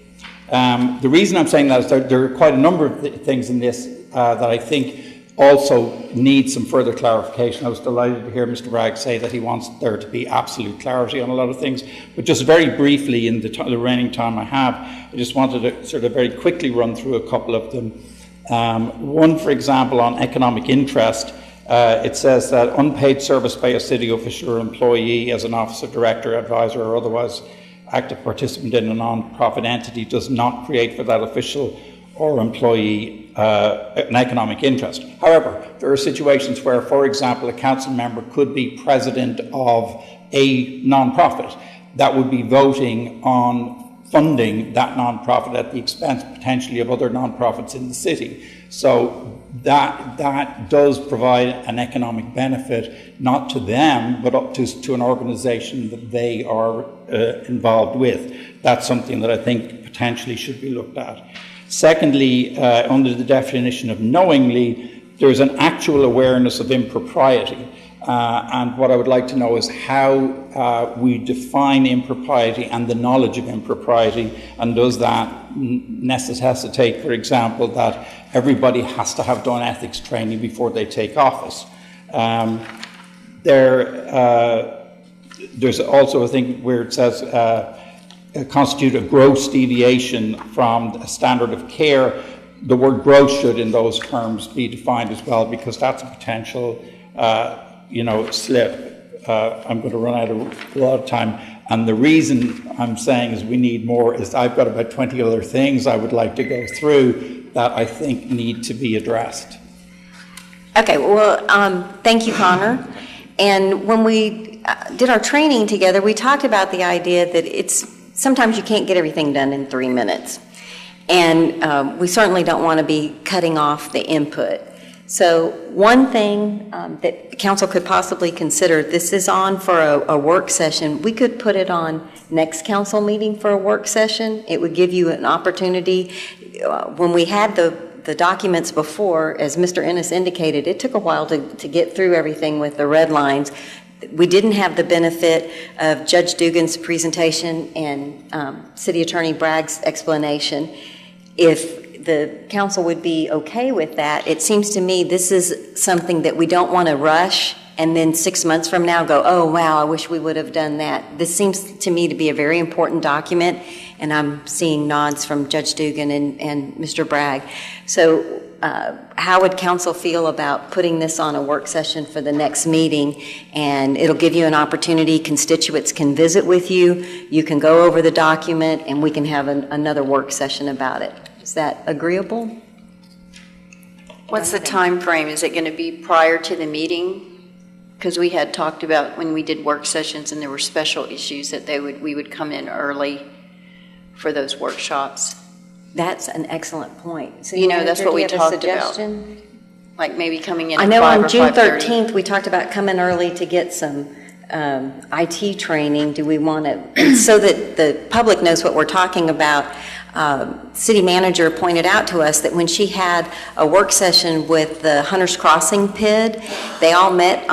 The reason I'm saying that is there are quite a number of things in this that I think also need some further clarification. I was delighted to hear Mr. Bragg say that he wants there to be absolute clarity on a lot of things, but just very briefly in the remaining time I have, I just wanted to sort of very quickly run through a couple of them. One, for example, on economic interest, it says that unpaid service by a city official or employee as an officer, director, advisor, or otherwise active participant in a non-profit entity does not create for that official or employee an economic interest. However, there are situations where, for example, a council member could be president of a non-profit, that would be voting on funding that nonprofit at the expense potentially of other nonprofits in the city. So that does provide an economic benefit, not to them, but up to an organization that they are involved with. That's something that I think potentially should be looked at. Secondly, under the definition of knowingly, there's an actual awareness of impropriety. And what I would like to know is how we define impropriety and the knowledge of impropriety, and does that necessitate, for example, that everybody has to have done ethics training before they take office? There's also a thing where it says constitute a gross deviation from a standard of care. The word gross should in those terms be defined as well, because that's a potential slip. I'm going to run out of a lot of time. And the reason I'm saying is we need more is I've got about 20 other things I would like to go through that I think need to be addressed. Okay, well, thank you, Connor. And when we did our training together, we talked about the idea that sometimes you can't get everything done in 3 minutes. And we certainly don't want to be cutting off the input. So one thing that council could possibly consider, this is on for a work session. We could put it on next council meeting for a work session. It would give you an opportunity. When we had the documents before, as Mr. Ennis indicated, it took a while to get through everything with the red lines. We didn't have the benefit of Judge Dugan's presentation and City Attorney Bragg's explanation. If the council would be okay with that, it seems to me this is something that we don't want to rush and then 6 months from now go, oh, wow, I wish we would have done that. This seems to me to be a very important document, and I'm seeing nods from Judge Dugan and Mr. Bragg. So how would council feel about putting this on a work session for the next meeting? And it'll give you an opportunity. Constituents can visit with you. You can go over the document, and we can have another work session about it. Is that agreeable? What's the time frame? Is it going to be prior to the meeting? Because we had talked about when we did work sessions and there were special issues that we would come in early for those workshops. That's an excellent point. So that's what we talked about. Like maybe coming in at 5 or 5:30. I know on June 13th we talked about coming early to get some IT training. Do we want to, so that the public knows what we're talking about? City manager pointed out to us that when she had a work session with the Hunters Crossing PID, they all met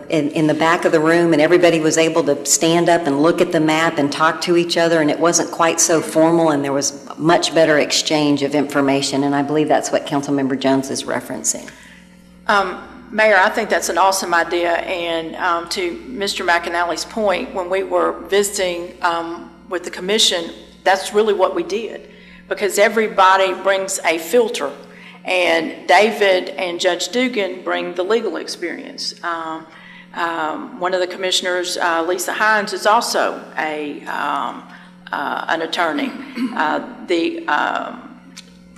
in the back of the room, and everybody was able to stand up and look at the map and talk to each other, and it wasn't quite so formal, and there was much better exchange of information, and I believe that's what Councilmember Jones is referencing. Mayor, I think that's an awesome idea, and to Mr. McAnally's point, when we were visiting with the commission, that's really what we did, because everybody brings a filter, and David and Judge Dugan bring the legal experience. One of the commissioners, Lisa Hines, is also an attorney.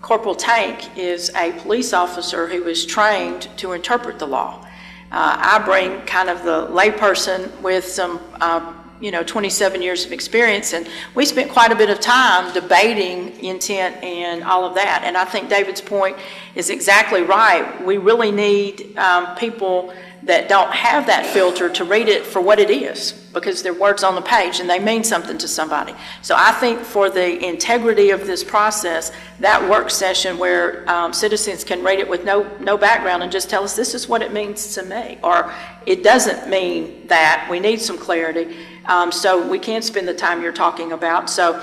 Corporal Tank is a police officer who is trained to interpret the law. I bring kind of the layperson with some 27 years of experience, and we spent quite a bit of time debating intent and all of that. And I think David's point is exactly right. We really need people that don't have that filter to read it for what it is, because they're words on the page and they mean something to somebody. So I think for the integrity of this process, that work session where citizens can read it with no background and just tell us this is what it means to me, or it doesn't mean that, we need some clarity. So we can spend the time you're talking about. So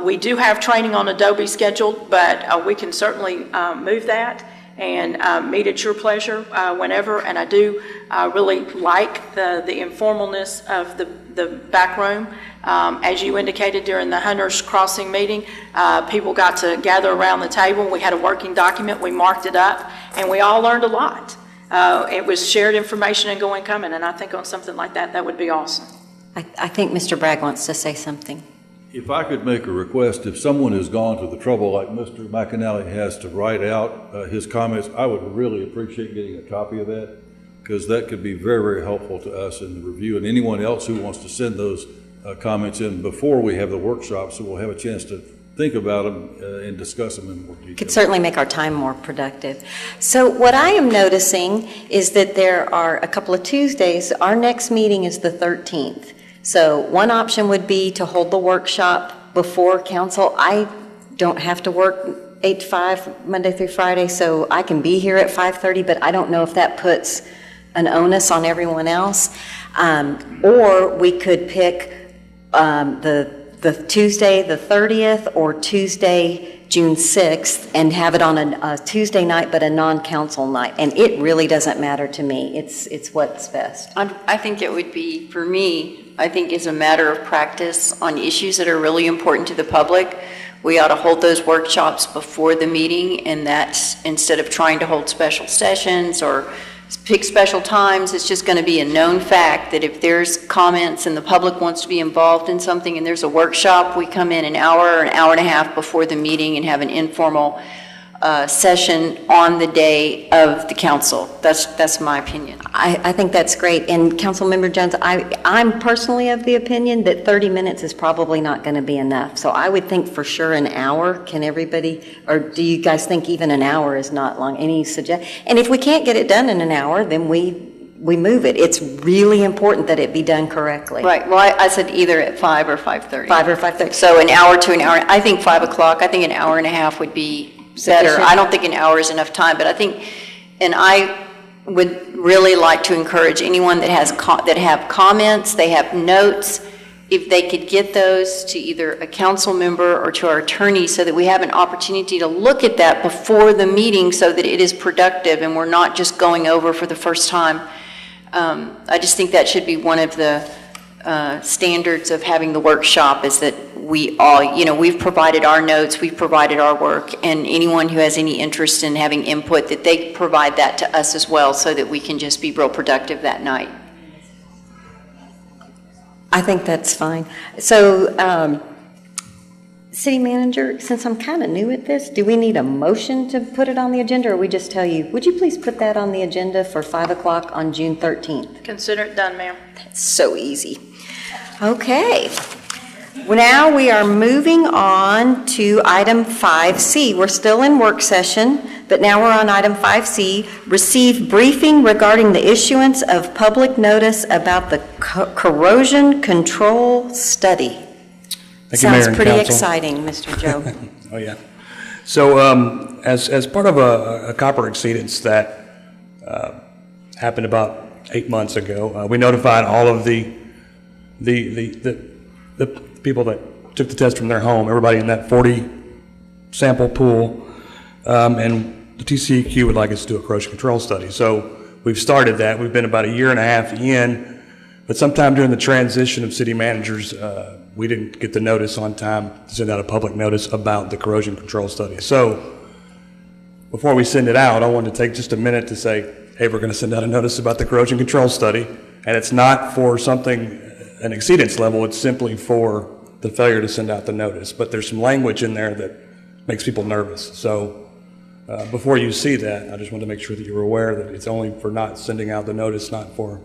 we do have training on Adobe scheduled, but we can certainly move that and meet at your pleasure whenever. And I do really like the informalness of the back room. As you indicated during the Hunters Crossing meeting, people got to gather around the table. We had a working document, we marked it up, and we all learned a lot. It was shared information and going coming, and I think on something like that, that would be awesome. I think Mr. Bragg wants to say something. If I could make a request, if someone has gone to the trouble like Mr. McAnally has to write out his comments, I would really appreciate getting a copy of that, because that could be very, very helpful to us in the review, and anyone else who wants to send those comments in before we have the workshop, so we'll have a chance to think about them and discuss them in more detail. Could certainly make our time more productive. So what I am noticing is that there are a couple of Tuesdays. Our next meeting is the 13th. So one option would be to hold the workshop before council. I don't have to work 8 to 5 Monday through Friday, so I can be here at 5:30, but I don't know if that puts an onus on everyone else. Or we could pick the Tuesday the 30th or Tuesday June 6th and have it on a Tuesday night but a non-council night. And it really doesn't matter to me. It's what's best. I think it would be, for me, I think as a matter of practice on issues that are really important to the public, we ought to hold those workshops before the meeting, and that's instead of trying to hold special sessions or pick special times. It's just going to be a known fact that if there's comments and the public wants to be involved in something and there's a workshop, we come in an hour or an hour and a half before the meeting and have an informal session on the day of the council. That's my opinion. I think that's great. And Councilmember Jones, I'm personally of the opinion that 30 minutes is probably not going to be enough. So I would think for sure an hour. Can everybody, or do you guys think even an hour is not long? Any suggestion? And if we can't get it done in an hour, then we move it. It's really important that it be done correctly. Right. Well, I said either at 5 or 5:30. 5 or 5:30. So an hour to an hour. I think 5 o'clock. I think an hour and a half would be better. Sufficient. I don't think an hour is enough time, but I think, and I would really like to encourage anyone that has that have comments, they have notes, if they could get those to either a council member or to our attorney so that we have an opportunity to look at that before the meeting so that it is productive and we're not just going over for the first time. I just think that should be one of the standards of having the workshop, is that we all, we've provided our notes, we've provided our work, and anyone who has any interest in having input, that they provide that to us as well so that we can just be real productive that night. I think that's fine. So, City Manager, since I'm kind of new at this, do we need a motion to put it on the agenda, or we just tell you, would you please put that on the agenda for 5 o'clock on June 13th? Consider it done, ma'am. That's so easy. Okay. Well, now we are moving on to item 5C. We're still in work session, but now we're on item 5C. Receive briefing regarding the issuance of public notice about the corrosion control study. Thank you, Mayor and Sounds pretty Council. exciting, Mr. Joe. Oh, yeah. So as part of a copper exceedance that happened about 8 months ago, we notified all of the people that took the test from their home, everybody in that 40 sample pool, and the TCEQ would like us to do a corrosion control study. So we've started that. We've been about a year and a half in, but sometime during the transition of city managers, we didn't get the notice on time to send out a public notice about the corrosion control study. So before we send it out, I wanted to take just a minute to say, hey, we're going to send out a notice about the corrosion control study, and it's not for something, an exceedance level, it's simply for the failure to send out the notice. But there's some language in there that makes people nervous. So before you see that, I just want to make sure that you're aware that it's only for not sending out the notice, not for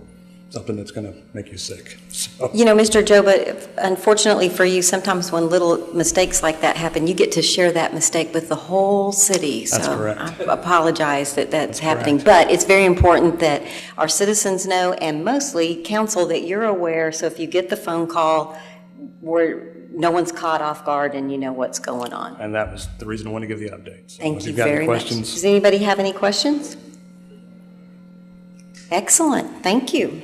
something that's going to make you sick. So. Mr. Joe, but unfortunately for you, sometimes when little mistakes like that happen, you get to share that mistake with the whole city. That's so correct. I apologize that's happening. correct. But it's very important that our citizens know, and mostly council, that you're aware. So if you get the phone call where no one's caught off guard and you know what's going on. And that was the reason I wanted to give the update. So Thank if you you've got any very much. questions, Does anybody have any questions? Excellent. Thank you.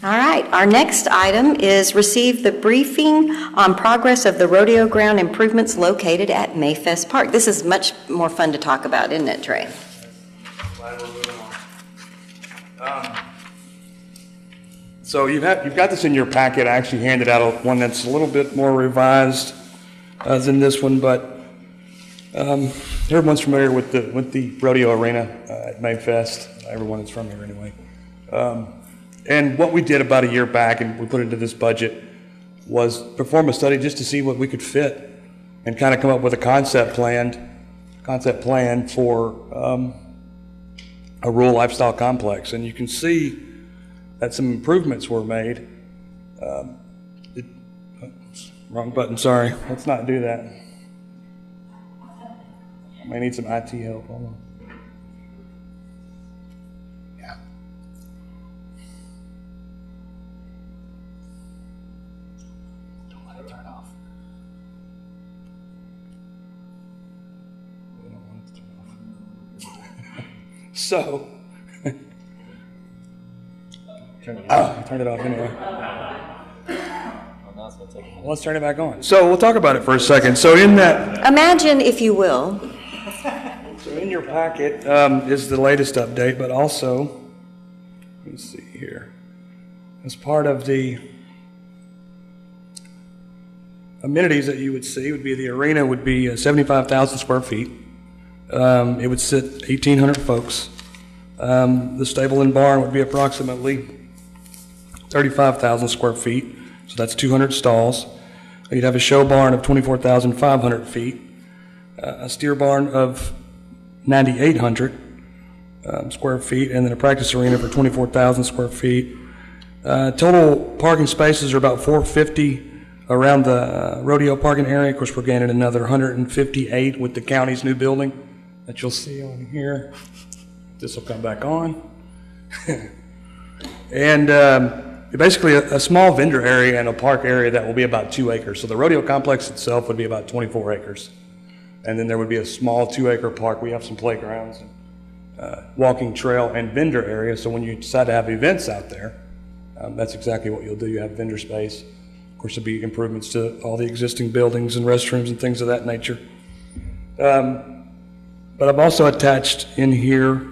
All right, our next item is receive the briefing on progress of the rodeo ground improvements located at Mayfest Park. This is much more fun to talk about, isn't it, Trey? Glad we're moving on. So you've got this in your packet. I actually handed out one that's a little bit more revised than this one, but everyone's familiar with the rodeo arena at Mayfest. Everyone is from here anyway. And what we did about a year back, and we put into this budget, was perform a study just to see what we could fit, and kind of come up with a concept plan for a rural lifestyle complex. And you can see that some improvements were made. Wrong button, sorry. Let's not do that. I may need some IT help. Hold on. Yeah. Don't let it turn off. We don't want it to turn off. So, turn it off anyway. Let's turn it back on. So we'll talk about it for a second. So in that, Imagine, if you will, so in your packet is the latest update, but also, let me see here, as part of the amenities that you would see would be the arena would be 75,000 square feet. It would sit 1,800 folks. The stable and barn would be approximately 35,000 square feet, so that's 200 stalls. You'd have a show barn of 24,500 feet, a steer barn of 9,800 square feet, and then a practice arena for 24,000 square feet. Total parking spaces are about 450 around the rodeo parking area. Of course, we're gaining another 158 with the county's new building that you'll see on here. This will come back on. And basically a small vendor area and a park area that will be about 2 acres. So the rodeo complex itself would be about 24 acres. And then there would be a small 2-acre park. We have some playgrounds, and walking trail, and vendor area. So when you decide to have events out there, that's exactly what you'll do. You have vendor space. Of course, there'll be improvements to all the existing buildings and restrooms and things of that nature. But I've also attached in here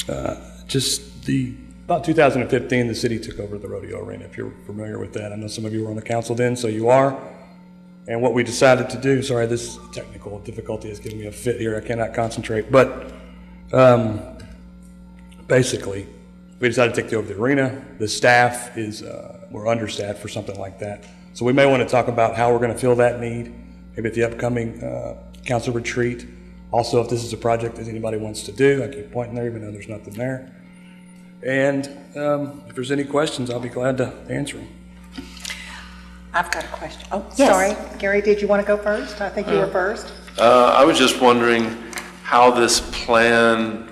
about 2015, the city took over the rodeo arena, if you're familiar with that. I know some of you were on the council then, so you are. And what we decided to do, sorry, this technical difficulty is giving me a fit here. I cannot concentrate. But basically, we decided to take over the arena. The staff is, we're understaffed for something like that. So we may want to talk about how we're going to fill that need, maybe at the upcoming council retreat. Also, if this is a project that anybody wants to do, I keep pointing there even though there's nothing there. And if there's any questions, I'll be glad to answer them. I've got a question. Oh, Yes. sorry. Gary, did you want to go first? I think you were first. I was just wondering how this plan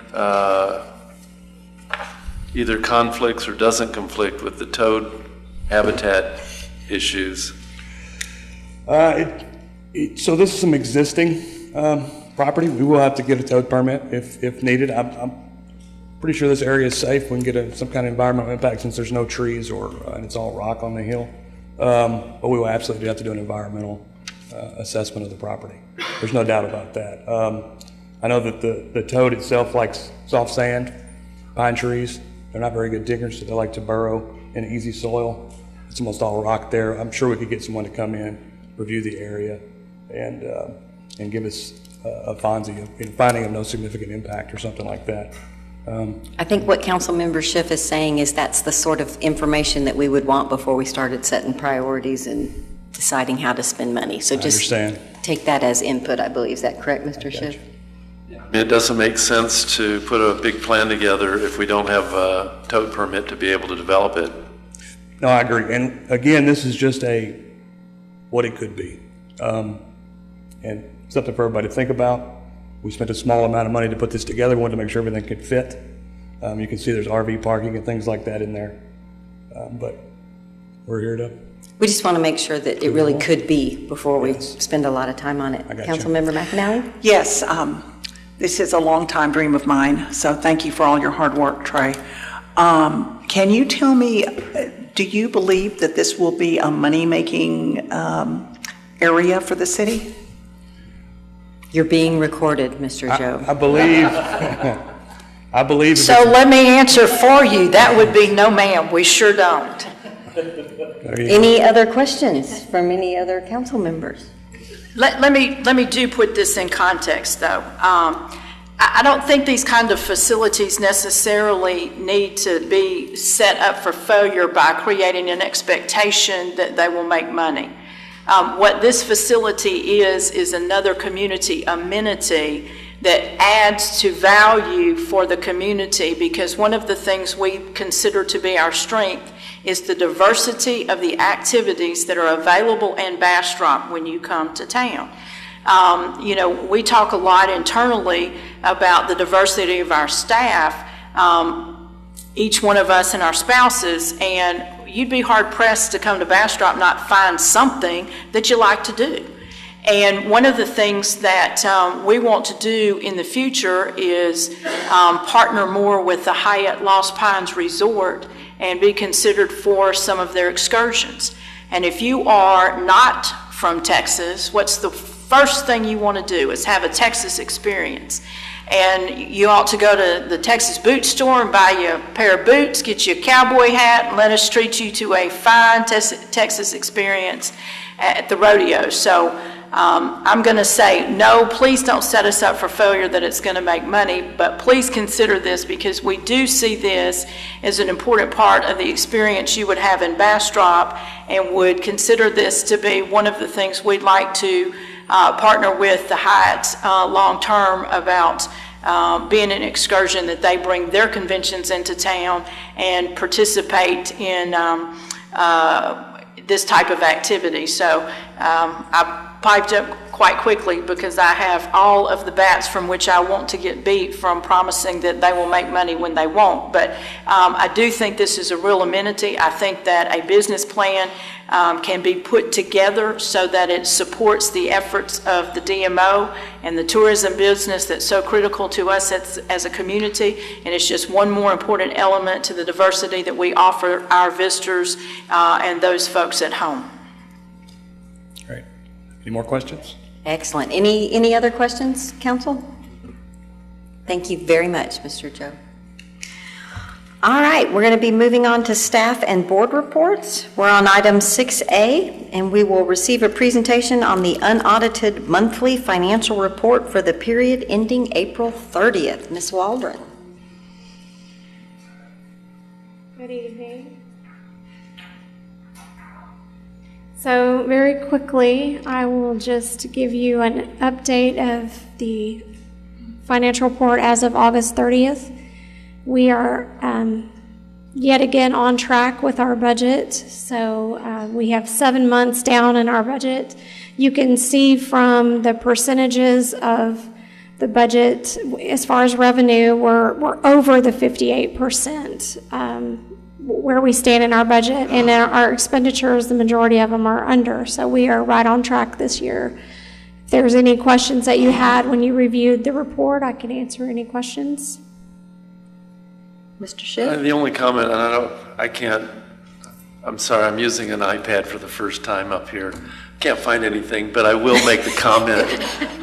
either conflicts or doesn't conflict with the toad habitat issues. So this is some existing property. We will have to get a toad permit if needed. I'm pretty sure this area is safe. We can get some kind of environmental impact since there's no trees and it's all rock on the hill. But we will absolutely have to do an environmental assessment of the property. There's no doubt about that. I know that the toad itself likes soft sand, pine trees. They're not very good diggers, so they like to burrow in easy soil. It's almost all rock there. I'm sure we could get someone to come in, review the area, and give us a finding of no significant impact or something like that. I think what Councilmember Schiff is saying is that's the sort of information that we would want before we started setting priorities and deciding how to spend money. So just take that as input, I believe. Is that correct, Mr. Schiff? It doesn't make sense to put a big plan together if we don't have a toad permit to be able to develop it. No, I agree. And again, this is just what it could be. And something for everybody to think about. We spent a small amount of money to put this together. We wanted to make sure everything could fit. You can see there's RV parking and things like that in there. But we're here to... We just want to make sure that it really could be before we spend a lot of time on it. Councilmember McAnally? Yes, this is a long-time dream of mine, so thank you for all your hard work, Trey. Can you tell me, do you believe that this will be a money-making area for the city? You're being recorded, Mr. Joe. I believe... I believe... So let me answer for you. That would be no, ma'am. We sure don't. Any other questions from any other council members? Let me do put this in context, though. I don't think these kind of facilities necessarily need to be set up for failure by creating an expectation that they will make money. What this facility is another community amenity that adds to value for the community, because one of the things we consider to be our strength is the diversity of the activities that are available in Bastrop when you come to town. We talk a lot internally about the diversity of our staff, each one of us and our spouses, and you'd be hard-pressed to come to Bastrop not find something that you like to do. And one of the things that we want to do in the future is partner more with the Hyatt Lost Pines Resort and be considered for some of their excursions. And if you are not from Texas, what's the first thing you want to do is have a Texas experience. And you ought to go to the Texas boot store and buy you a pair of boots, get you a cowboy hat, and let us treat you to a fine Texas experience at the rodeo. So I'm going to say, no, please don't set us up for failure that it's going to make money, but please consider this, because we do see this as an important part of the experience you would have in Bastrop, and would consider this to be one of the things we'd like to partner with the Hyatts long-term about being an excursion that they bring their conventions into town and participate in this type of activity. So I piped up quite quickly because I have all of the bats from which I want to get beat from promising that they will make money when they won't. But I do think this is a real amenity. I think that a business plan can be put together so that it supports the efforts of the DMO and the tourism business that's so critical to us as a community. And it's just one more important element to the diversity that we offer our visitors and those folks at home. Great. Any more questions? Excellent. Any other questions, council? Thank you very much, Mr. Joe. All right, we're going to be moving on to staff and board reports. We're on item 6A, and we will receive a presentation on the unaudited monthly financial report for the period ending April 30th. Ms. Waldron. Good evening. So very quickly, I will just give you an update of the financial report as of August 30th. We are yet again on track with our budget. So we have 7 months down in our budget. You can see from the percentages of the budget, as far as revenue, we're over the 58%. Where we stand in our budget, and our expenditures, the majority of them are under. So we are right on track this year. If there's any questions that you had when you reviewed the report, I can answer any questions. Mr. Schiff? The only comment, and I'm sorry, I'm using an iPad for the first time up here. Can't find anything, but I will make the comment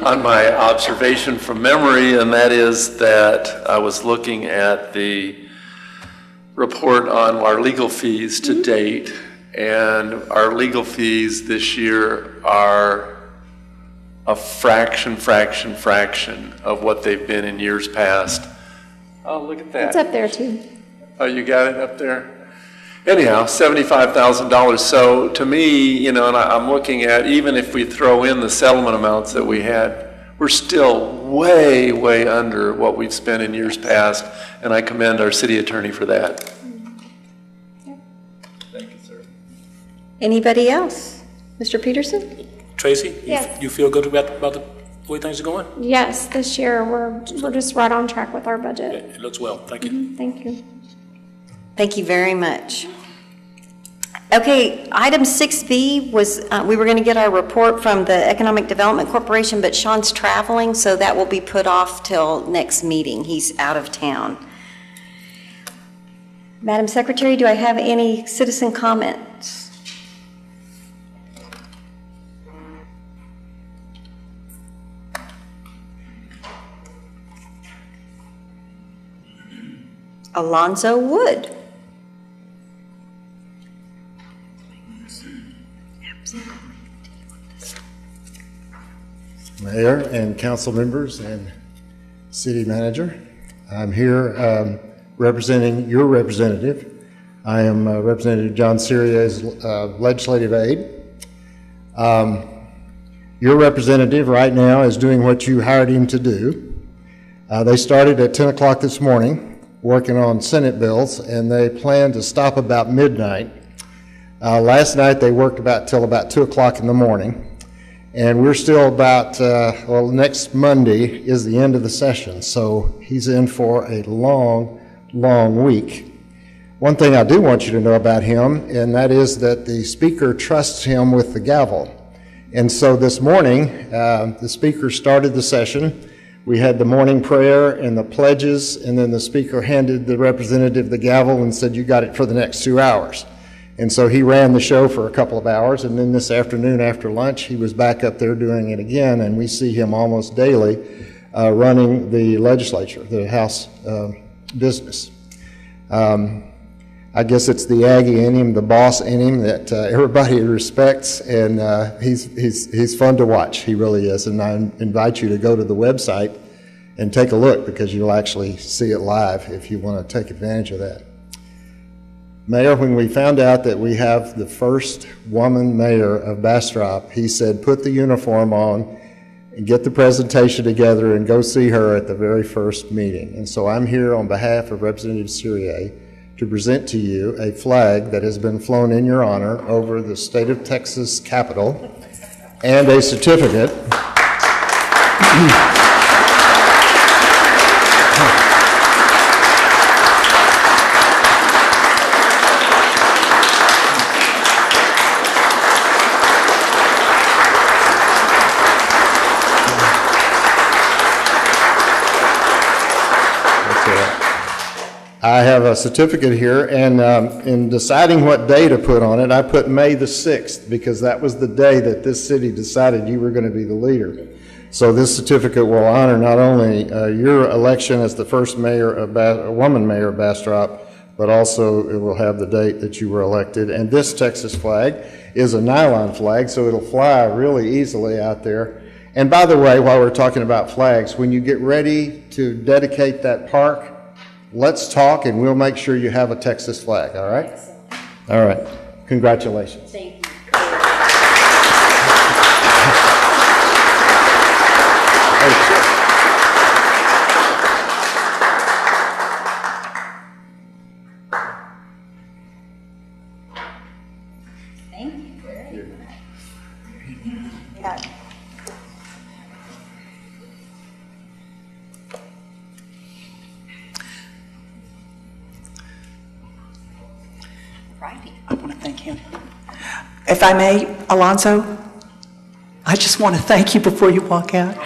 on my observation from memory, and that is that I was looking at the report on our legal fees to date, and our legal fees this year are a fraction of what they've been in years past. Oh, look at that. It's up there too. Oh, you got it up there? Anyhow, $75,000. So to me, and I'm looking at, even if we throw in the settlement amounts that we had, we're still way, way under what we've spent in years past, and I commend our city attorney for that. Thank you, sir. Anybody else? Mr. Peterson? Tracy, Yes. you feel good about the way things are going? Yes, this year we're just right on track with our budget. It looks well. Thank you. Thank you. Thank you very much. Okay, item 6B was, we were going to get our report from the Economic Development Corporation, but Sean's traveling, so that will be put off till next meeting. He's out of town. Madam Secretary, do I have any citizen comments? Alonzo Wood. Mayor and council members and city manager, I'm here representing your representative. I am Representative John Siria's legislative aide. Your representative right now is doing what you hired him to do. They started at 10 o'clock this morning working on Senate bills, and they plan to stop about midnight. Last night they worked till about 2 o'clock in the morning, and we're still about, next Monday is the end of the session, so he's in for a long, long week. One thing I do want you to know about him, and that is that the Speaker trusts him with the gavel. And so this morning, the Speaker started the session. We had the morning prayer and the pledges, and then the Speaker handed the representative the gavel and said, "You got it for the next 2 hours." And so he ran the show for a couple of hours, and then this afternoon after lunch, he was back up there doing it again, and we see him almost daily running the legislature, the House business. I guess it's the Aggie in him, the boss in him that everybody respects, and he's fun to watch. He really is, and I invite you to go to the website and take a look, because you'll actually see it live if you want to take advantage of that. Mayor, when we found out that we have the first woman mayor of Bastrop, he said, put the uniform on and get the presentation together and go see her at the very first meeting. And so I'm here on behalf of Representative Syrier to present to you a flag that has been flown in your honor over the state of Texas Capitol, and a certificate. I have a certificate here, and in deciding what day to put on it, I put May the 6th, because that was the day that this city decided you were going to be the leader. So this certificate will honor not only your election as the first mayor of woman mayor of Bastrop, but also it will have the date that you were elected. And this Texas flag is a nylon flag, so it'll fly really easily out there. And by the way, while we're talking about flags, when you get ready to dedicate that park, let's talk, and we'll make sure you have a Texas flag, all right? All right. Congratulations. Thank you. I want to thank him. If I may, Alonzo, I just want to thank you before you walk out.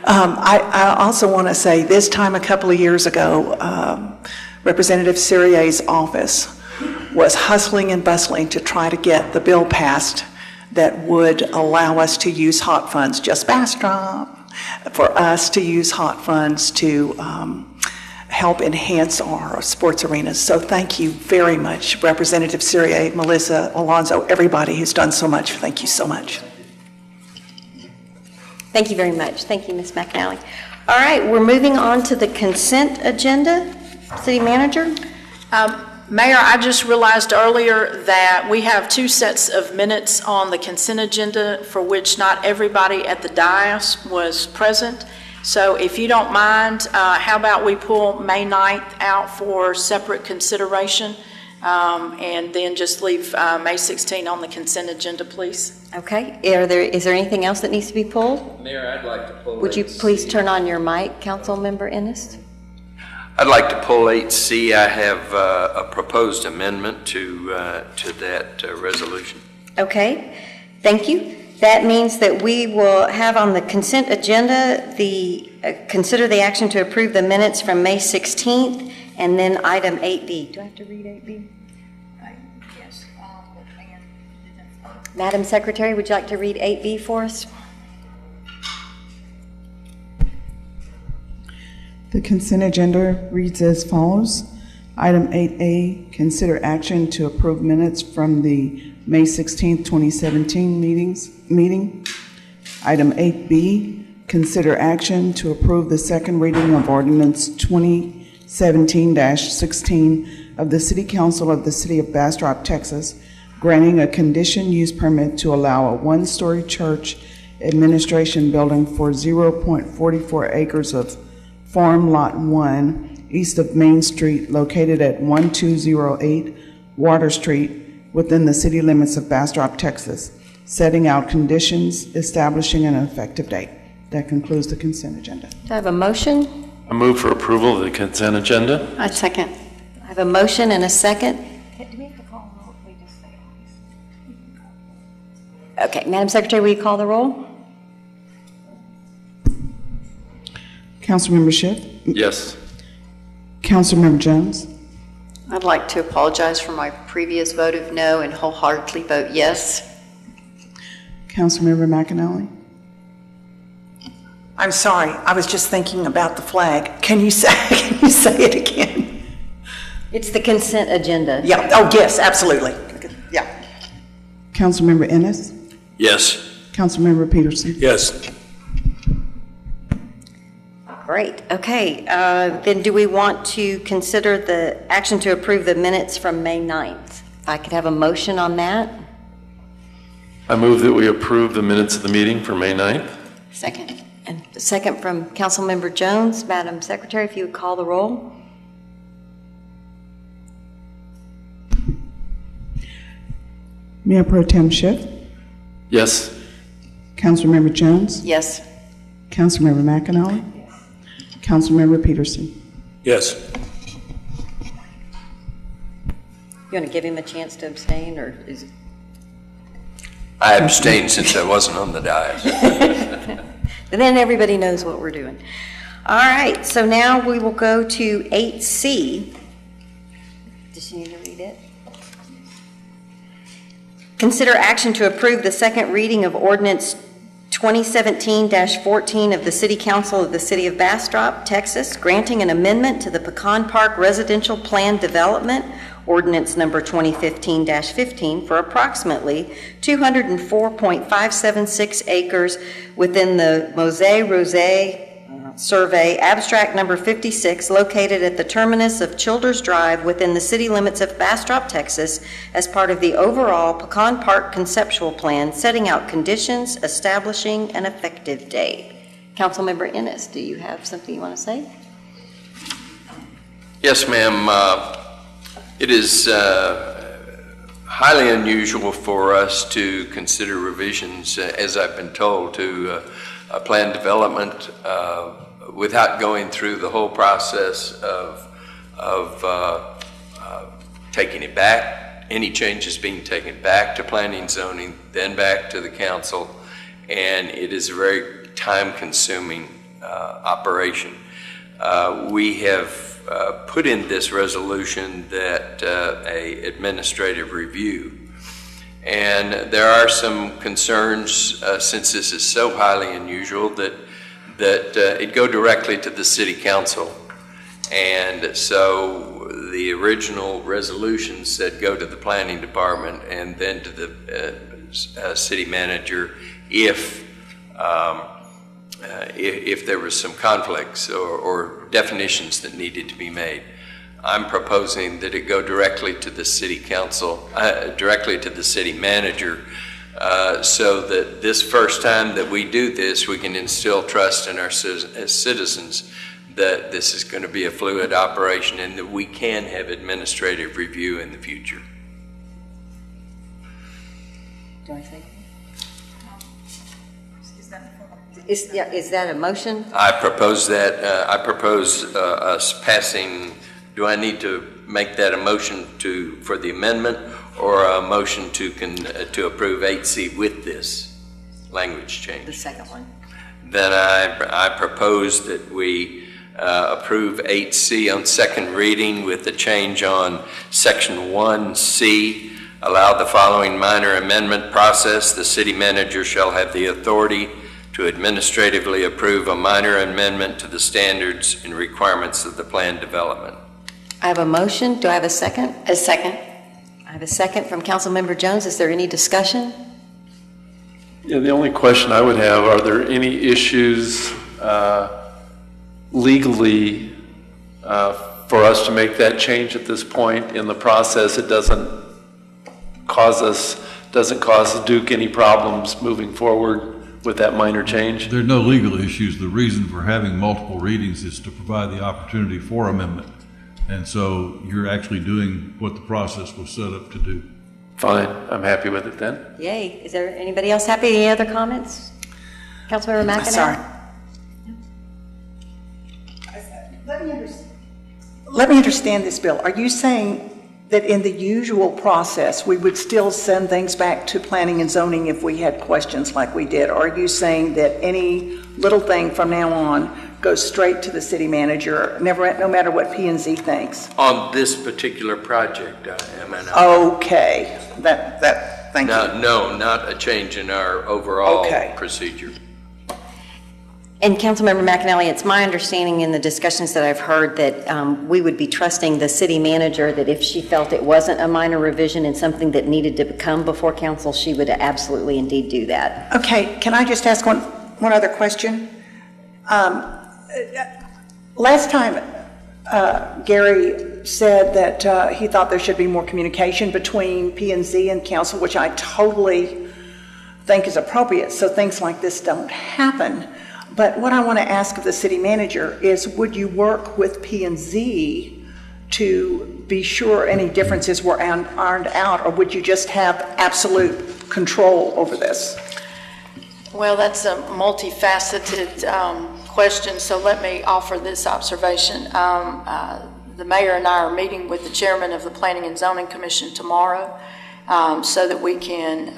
I also want to say this time a couple of years ago, Representative Syrier's office was hustling and bustling to try to get the bill passed that would allow us to use hot funds, just Bastrop, for us to use hot funds to help enhance our sports arenas. So thank you very much, Representative Syrier, Melissa, Alonzo, everybody who's done so much. Thank you so much. Thank you very much. Thank you, Ms. McNally. All right, we're moving on to the consent agenda. City Manager? Mayor, I just realized earlier that we have 2 sets of minutes on the consent agenda for which not everybody at the dais was present. So if you don't mind, how about we pull May 9th out for separate consideration, and then just leave May 16 on the consent agenda, please? Okay. Is there anything else that needs to be pulled? Mayor, I'd like to pull. Would you please turn on your mic, Councilmember Ennis? I'd like to pull 8C. I have a proposed amendment to that resolution. Okay. Thank you. That means that we will have on the consent agenda consider the action to approve the minutes from May 16th, and then item 8B. Do I have to read 8B? Yes. Madam Secretary, would you like to read 8B for us? The consent agenda reads as follows. Item 8A, consider action to approve minutes from the May 16, 2017 meeting. Item 8B, consider action to approve the second reading of ordinance 2017-16 of the City Council of the City of Bastrop, Texas, granting a conditional use permit to allow a one-story church administration building for 0.44 acres of Farm Lot 1 east of Main Street, located at 1208 Water Street, within the city limits of Bastrop, Texas, setting out conditions, establishing an effective date. That concludes the consent agenda. Do I have a motion? I move for approval of the consent agenda. I second. I have a motion and a second. Do we have to call the roll if we just say aye? Okay, Madam Secretary, will you call the roll? Councilmember Schiff, Yes. Councilmember Jones, I'd like to apologize for my previous vote of no and wholeheartedly vote yes. Councilmember McAnally, I'm sorry, I was just thinking about the flag. Can you say it again? It's the consent agenda. Yeah, oh, yes, absolutely. Yeah. Councilmember Ennis, Yes. Councilmember Peterson. Yes. Great. Okay. Then do we want to consider the action to approve the minutes from May 9th? If I could have a motion on that? I move that we approve the minutes of the meeting for May 9th. Second. And the second from Councilmember Jones. Madam Secretary, if you would call the roll. Mayor Pro Tem Schiff, Yes. Councilmember Jones, Yes. Councilmember McAnally, Councilmember Peterson. Yes. You want to give him a chance to abstain, or is it? I abstained since I wasn't on the dais. And then everybody knows what we're doing. All right, so now we will go to 8C. Does she need to read it? Consider action to approve the second reading of ordinance 2017-14 of the City Council of the City of Bastrop, Texas, granting an amendment to the Pecan Park Residential Plan Development, ordinance number 2015-15, for approximately 204.576 acres within the Mosaic-Rosé Survey, abstract number 56, located at the terminus of Childers Drive within the city limits of Bastrop, Texas, as part of the overall Pecan Park conceptual plan, setting out conditions, establishing an effective date. Councilmember Ennis, do you have something you want to say? Yes, ma'am. It is highly unusual for us to consider revisions, as I've been told, to a plan development without going through the whole process of taking it back, any changes being taken back to planning and zoning, then back to the council, and it is a very time-consuming operation. We have put in this resolution that a administrative review, and there are some concerns since this is so highly unusual that it go directly to the city council. And so the original resolution said go to the planning department and then to the city manager if there was some conflicts or definitions that needed to be made. I'm proposing that it go directly to the city council, directly to the city manager, so that this first time that we do this, we can instill trust in our citizens that this is going to be a fluid operation and that we can have administrative review in the future. Do I say? Is that a motion? I propose that. I propose us passing. Do I need to make that a motion for the amendment, or a motion to approve 8C with this language change? The second one. Then I propose that we approve 8C on second reading with the change on section 1C. Allow the following minor amendment process. The city manager shall have the authority to administratively approve a minor amendment to the standards and requirements of the plan development. I have a motion. Do I have a second? A second. I have a second from Councilmember Jones. Is there any discussion? Yeah, the only question I would have, are there any issues legally for us to make that change at this point in the process? It doesn't cause Duke any problems moving forward with that minor change? There are no legal issues. The reason for having multiple readings is to provide the opportunity for amendment. And so you're actually doing what the process was set up to do. Fine, I'm happy with it then. Yay. Is there anybody else happy? Any other comments? Councilmember McEnany? Sorry. Let me understand this, Bill. Are you saying that in the usual process, we would still send things back to planning and zoning if we had questions like we did? Or are you saying that any little thing from now on goes straight to the city manager, no matter what P&Z thinks? On this particular project, am I not? Okay, thank you. No, not a change in our overall procedure. And Councilmember McAnally, it's my understanding in the discussions that I've heard that we would be trusting the city manager that if she felt it wasn't a minor revision and something that needed to come before council, she would absolutely indeed do that. Okay, can I just ask one other question? Last time, Gary said that he thought there should be more communication between P&Z and council, which I totally think is appropriate, so things like this don't happen. But what I want to ask of the city manager is, would you work with P&Z to be sure any differences were ironed out, or would you just have absolute control over this? Well, that's a multifaceted question, so let me offer this observation. The mayor and I are meeting with the chairman of the Planning and Zoning Commission tomorrow so that we can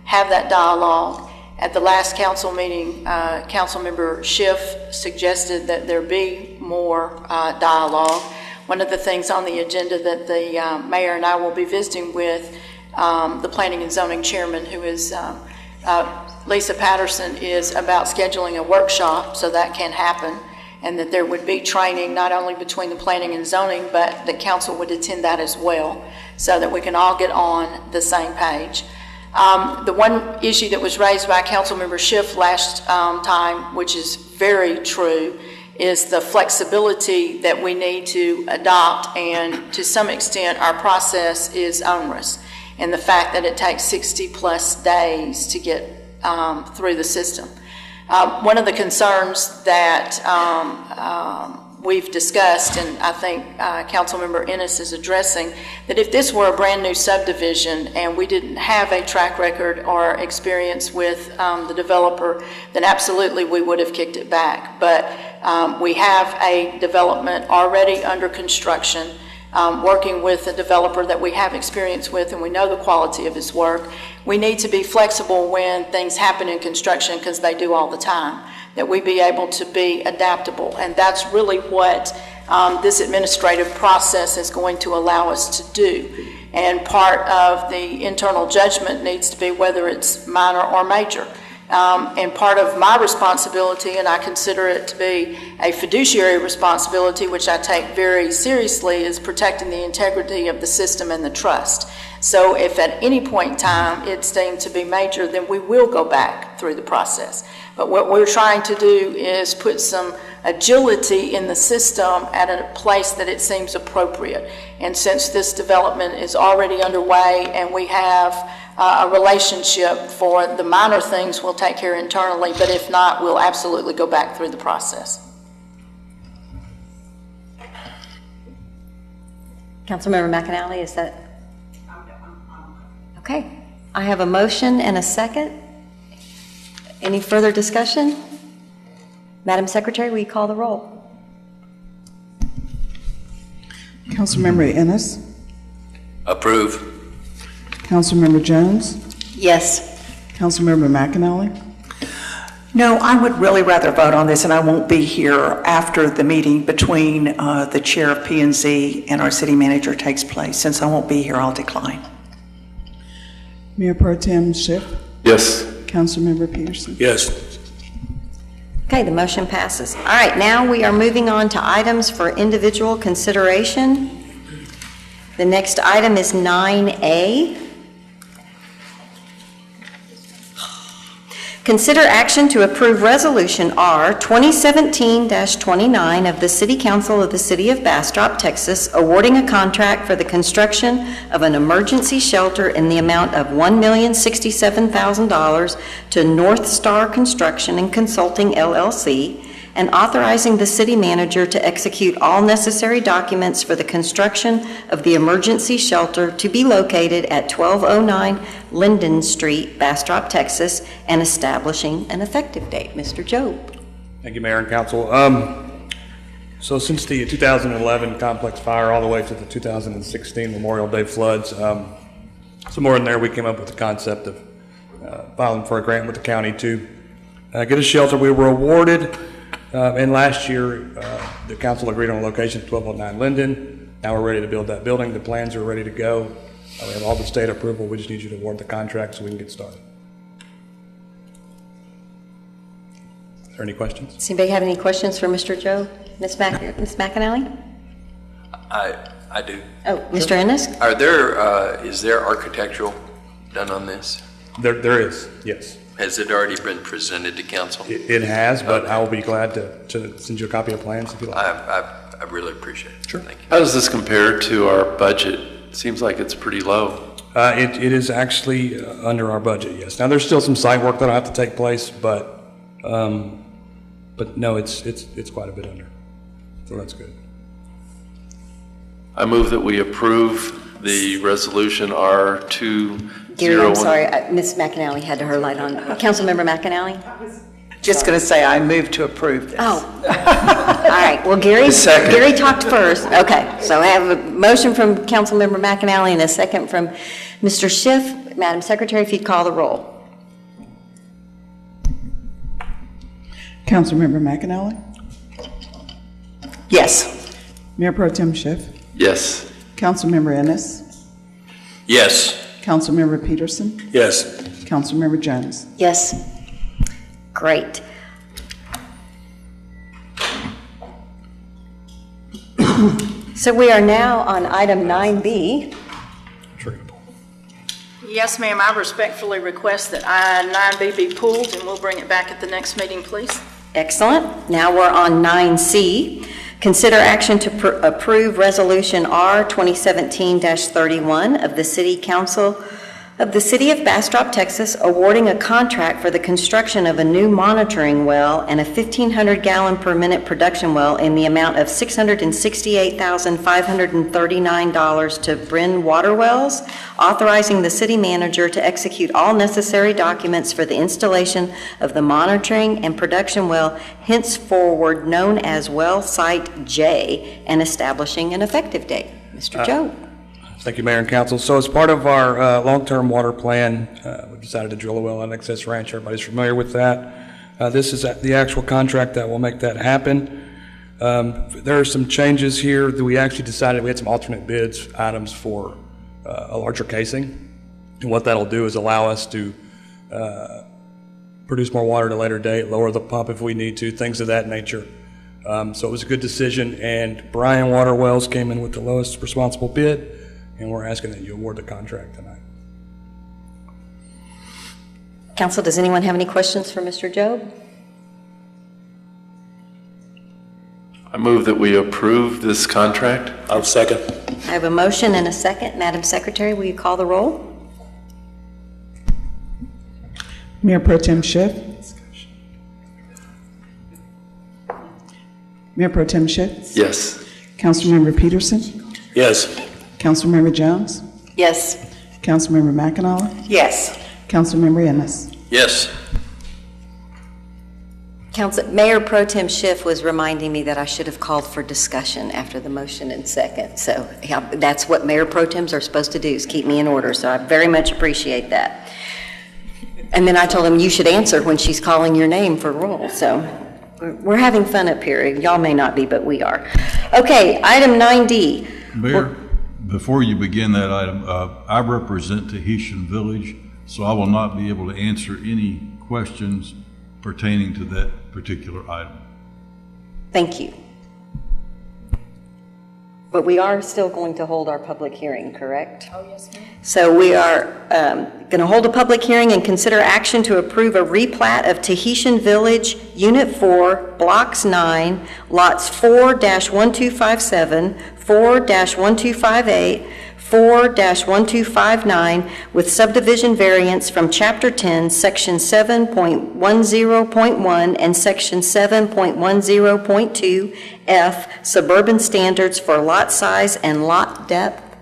have that dialogue. At the last council meeting, Councilmember Schiff suggested that there be more dialogue. One of the things on the agenda that the mayor and I will be visiting with the Planning and Zoning Chairman, who is Lisa Patterson, is about scheduling a workshop so that can happen, and that there would be training not only between the Planning and Zoning, but the council would attend that as well, so that we can all get on the same page. The one issue that was raised by Councilmember Schiff last time, which is very true, is the flexibility that we need to adopt, and to some extent our process is onerous, and the fact that it takes 60+ days to get through the system. One of the concerns that we've discussed, and I think Councilmember Ennis is addressing, that if this were a brand new subdivision and we didn't have a track record or experience with the developer, then absolutely we would have kicked it back. But we have a development already under construction, working with a developer that we have experience with, and we know the quality of his work. We need to be flexible when things happen in construction, because they do all the time, that we be able to be adaptable. And that's really what this administrative process is going to allow us to do. And part of the internal judgment needs to be whether it's minor or major. And part of my responsibility, and I consider it to be a fiduciary responsibility, which I take very seriously, is protecting the integrity of the system and the trust. So if at any point in time it's deemed to be major, then we will go back through the process. But what we're trying to do is put some agility in the system at a place that it seems appropriate. And since this development is already underway and we have a relationship, for the minor things we'll take care internally, but if not, we'll absolutely go back through the process. Councilmember McAnally, is that? Okay. I have a motion and a second. Any further discussion? Madam Secretary, will you call the roll? Councilmember Ennis? Approve. Councilmember Jones? Yes. Councilmember McAnally? No, I would really rather vote on this, and I won't be here after the meeting between the chair of P&Z and our city manager takes place. Since I won't be here, I'll decline. Mayor Pro Tem Schiff? Yes. Councilmember Peterson? Yes. Okay, the motion passes. All right, now we are moving on to items for individual consideration. The next item is 9A. Consider action to approve Resolution R 2017-29 of the City Council of the City of Bastrop, Texas, awarding a contract for the construction of an emergency shelter in the amount of $1,067,000 to North Star Construction and Consulting, LLC, and authorizing the city manager to execute all necessary documents for the construction of the emergency shelter to be located at 1209 Linden Street, Bastrop, Texas, and establishing an effective date. Mr. Job. Thank you, Mayor and Council. So since the 2011 complex fire all the way to the 2016 Memorial Day floods, somewhere in there we came up with the concept of filing for a grant with the county to get a shelter. We were awarded, and last year the council agreed on a location at 1209 Linden. Now we're ready to build that building. The plans are ready to go. We have all the state approval. We just need you to award the contract so we can get started. Is there any questions? Does anybody have any questions for Mr. Joe? Ms. McAnally? I do. Oh, Mr. Ennis? Are there, is there architectural done on this? There is, yes. Has it already been presented to council? It has, but I will be glad to send you a copy of plans if you like. I really appreciate it. Sure. Thank you. How does this compare to our budget? Seems like it's pretty low. It is actually under our budget, yes. Now, there's still some site work that'll have to take place, but no, it's quite a bit under. So that's good. I move that we approve the resolution R201. Gary, I'm sorry, Ms. McAnally had her light on. Councilmember McAnally? Just going to say I move to approve this. Oh, all right. Well, Gary talked first. Okay, so I have a motion from Councilmember McAnally and a second from Mr. Schiff. Madam Secretary, if you'd call the roll. Councilmember McAnally? Yes. Mayor Pro Tem Schiff? Yes. Councilmember Ennis? Yes. Councilmember Peterson? Yes. Councilmember Jones? Yes. Great. So we are now on item 9B. Yes, ma'am, I respectfully request that 9B be pulled, and we'll bring it back at the next meeting, please. Excellent. Now we're on 9C. Consider action to approve Resolution R 2017-31 of the City Council of the City of Bastrop, Texas, awarding a contract for the construction of a new monitoring well and a 1,500 gallon per minute production well in the amount of $668,539 to Bryn Water Wells, authorizing the city manager to execute all necessary documents for the installation of the monitoring and production well, henceforward known as Well Site J, and establishing an effective date. Mr. Joe. Thank you, Mayor and Council. So as part of our long-term water plan, we decided to drill a well on Excess Ranch. Everybody's familiar with that. This is the actual contract that will make that happen. There are some changes here that we actually decided. We had some alternate bids items for a larger casing. And what that'll do is allow us to produce more water at a later date, lower the pump if we need to, things of that nature. So it was a good decision, and Bryan Water Wells came in with the lowest responsible bid, and we're asking that you award the contract tonight. Council, does anyone have any questions for Mr. Job? I move that we approve this contract. I'll second. I have a motion and a second. Madam Secretary, will you call the roll? Mayor Pro Tem Schiff? Mayor Pro Tem Schiff? Yes. Councilmember Peterson? Yes. Councilmember Jones? Yes. Councilmember McAnally? Yes. Councilmember Ennis? Yes. Mayor Pro Tem Schiff was reminding me that I should have called for discussion after the motion and second. So yeah, that's what Mayor Pro Tems are supposed to do, is keep me in order. So I very much appreciate that. And then I told him you should answer when she's calling your name for roll. So we're having fun up here. Y'all may not be, but we are. Okay, item 9D. Mayor, before you begin that item, I represent Tahitian Village, so I will not be able to answer any questions pertaining to that particular item. Thank you. But we are still going to hold our public hearing, correct? Oh, yes, ma'am. So we are going to hold a public hearing and consider action to approve a replat of Tahitian Village, Unit 4, Blocks 9, Lots 4-1257, 4-1258, 4-1259 with subdivision variance from Chapter 10, Section 7.10.1 and Section 7.10.2 F, Suburban Standards for Lot Size and Lot Depth.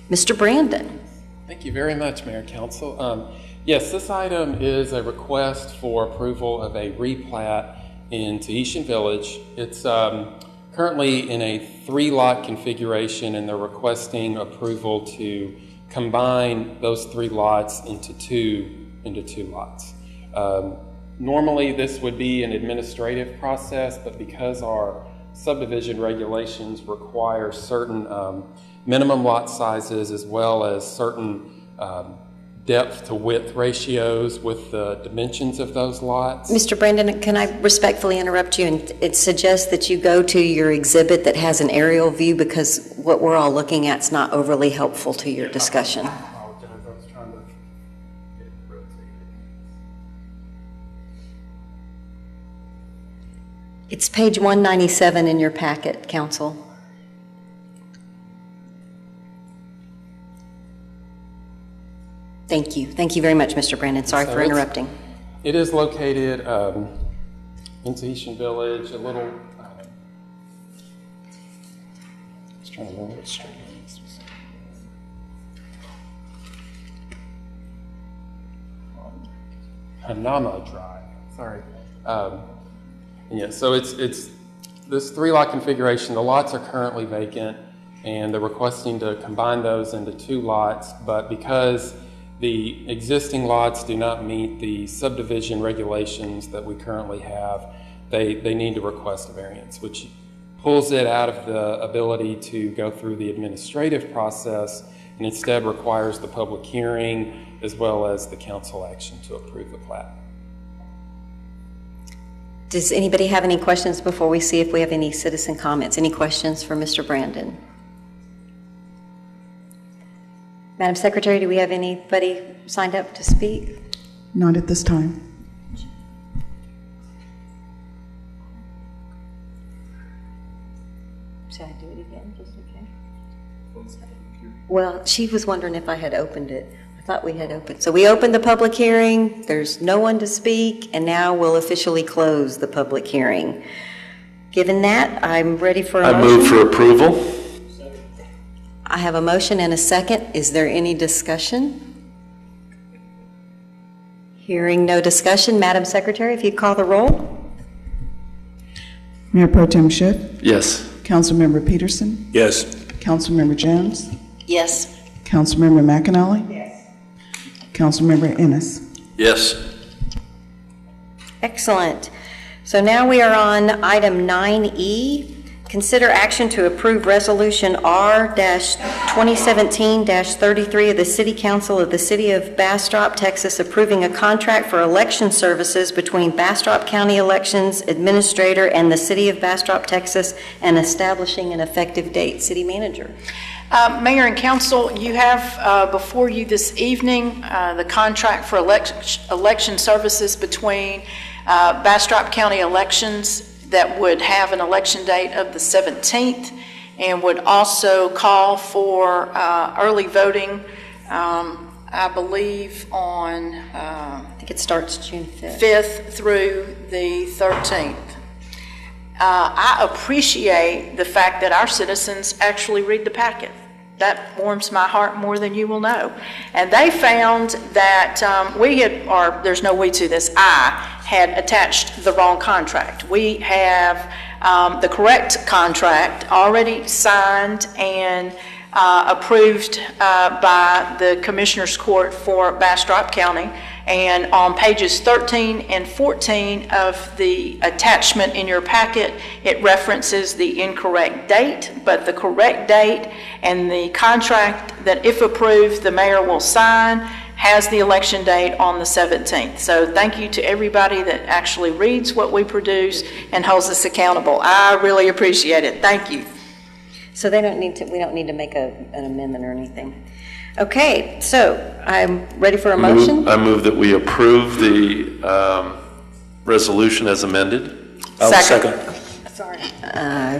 Mr. Brandon. Thank you very much, Mayor Council. Yes, this item is a request for approval of a replat in Tahitian Village. It's currently in a 3-lot configuration, and they're requesting approval to combine those 3 lots into two lots. Normally, this would be an administrative process, but because our subdivision regulations require certain minimum lot sizes as well as certain depth to width ratios with the dimensions of those lots. Mr. Brandon, can I respectfully interrupt you and suggest that you go to your exhibit that has an aerial view, because what we're all looking at is not overly helpful to your discussion. I apologize. I was trying to get it rotated. It's page 197 in your packet, Council. Thank you. Thank you very much, Mr. Brandon. Sorry for interrupting. It is located in Tahitian Village, a little... I was trying to remember what street it is. Hanama Drive. Sorry. Yeah, so it's this 3-lot configuration. The lots are currently vacant, and they're requesting to combine those into 2 lots, but because the existing lots do not meet the subdivision regulations that we currently have, they need to request a variance, which pulls it out of the ability to go through the administrative process and instead requires the public hearing as well as the council action to approve the plat. Does anybody have any questions before we see if we have any citizen comments? Any questions for Mr. Brandon? Madam Secretary, do we have anybody signed up to speak? Not at this time. Should I do it again, just in case? Well, she was wondering if I had opened it. I thought we had opened. So we opened the public hearing, there's no one to speak, and now we'll officially close the public hearing. Given that, I'm ready for a motion. I move for approval. I have a motion and a second. Is there any discussion? Hearing no discussion, Madam Secretary, if you call the roll. Mayor Pro Tem Schiff, Yes. Councilmember Peterson, Yes. Councilmember Jones, Yes. Councilmember McAnally, yes. Councilmember Ennis. Yes. Excellent. So now we are on item 9E. Consider action to approve Resolution R-2017-33 of the City Council of the City of Bastrop, Texas, approving a contract for election services between Bastrop County Elections Administrator and the City of Bastrop, Texas, and establishing an effective date. City Manager. Mayor and Council, you have before you this evening the contract for election services between Bastrop County Elections that would have an election date of the 17th and would also call for early voting, I believe, on... I think it starts June 5th. 5th through the 13th. I appreciate the fact that our citizens actually read the packet. That warms my heart more than you will know. And they found that there's no we to this, I had attached the wrong contract. We have the correct contract already signed and approved by the Commissioner's Court for Bastrop County. And on pages 13 and 14 of the attachment in your packet, it references the incorrect date, but the correct date and the contract that, if approved, the mayor will sign has the election date on the 17th. So thank you to everybody that actually reads what we produce and holds us accountable. I really appreciate it. Thank you. So we don't need to make an amendment or anything. Okay, so I'm ready for a motion. I move that we approve the resolution as amended. I'll second. Sorry.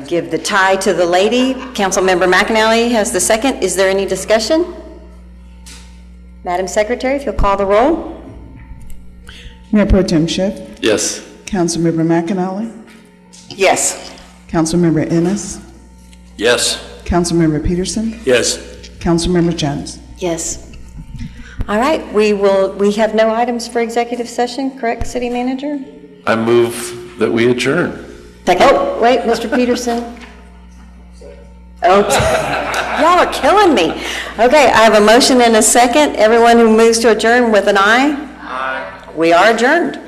Give the tie to the lady. Councilmember McAnally has the second. Is there any discussion? Madam Secretary, if you'll call the roll. Mayor Pro Tem Schiff, Yes. Councilmember McAnally, Yes. Councilmember Ennis, Yes. Councilmember Peterson, Yes. Councilmember Jones. Yes. All right, we have no items for executive session, correct, City Manager? I move that we adjourn. Oh, wait, Mr. Peterson. Oh, y'all are killing me. Okay, I have a motion and a second. Everyone who moves to adjourn with an aye? Aye. We are adjourned.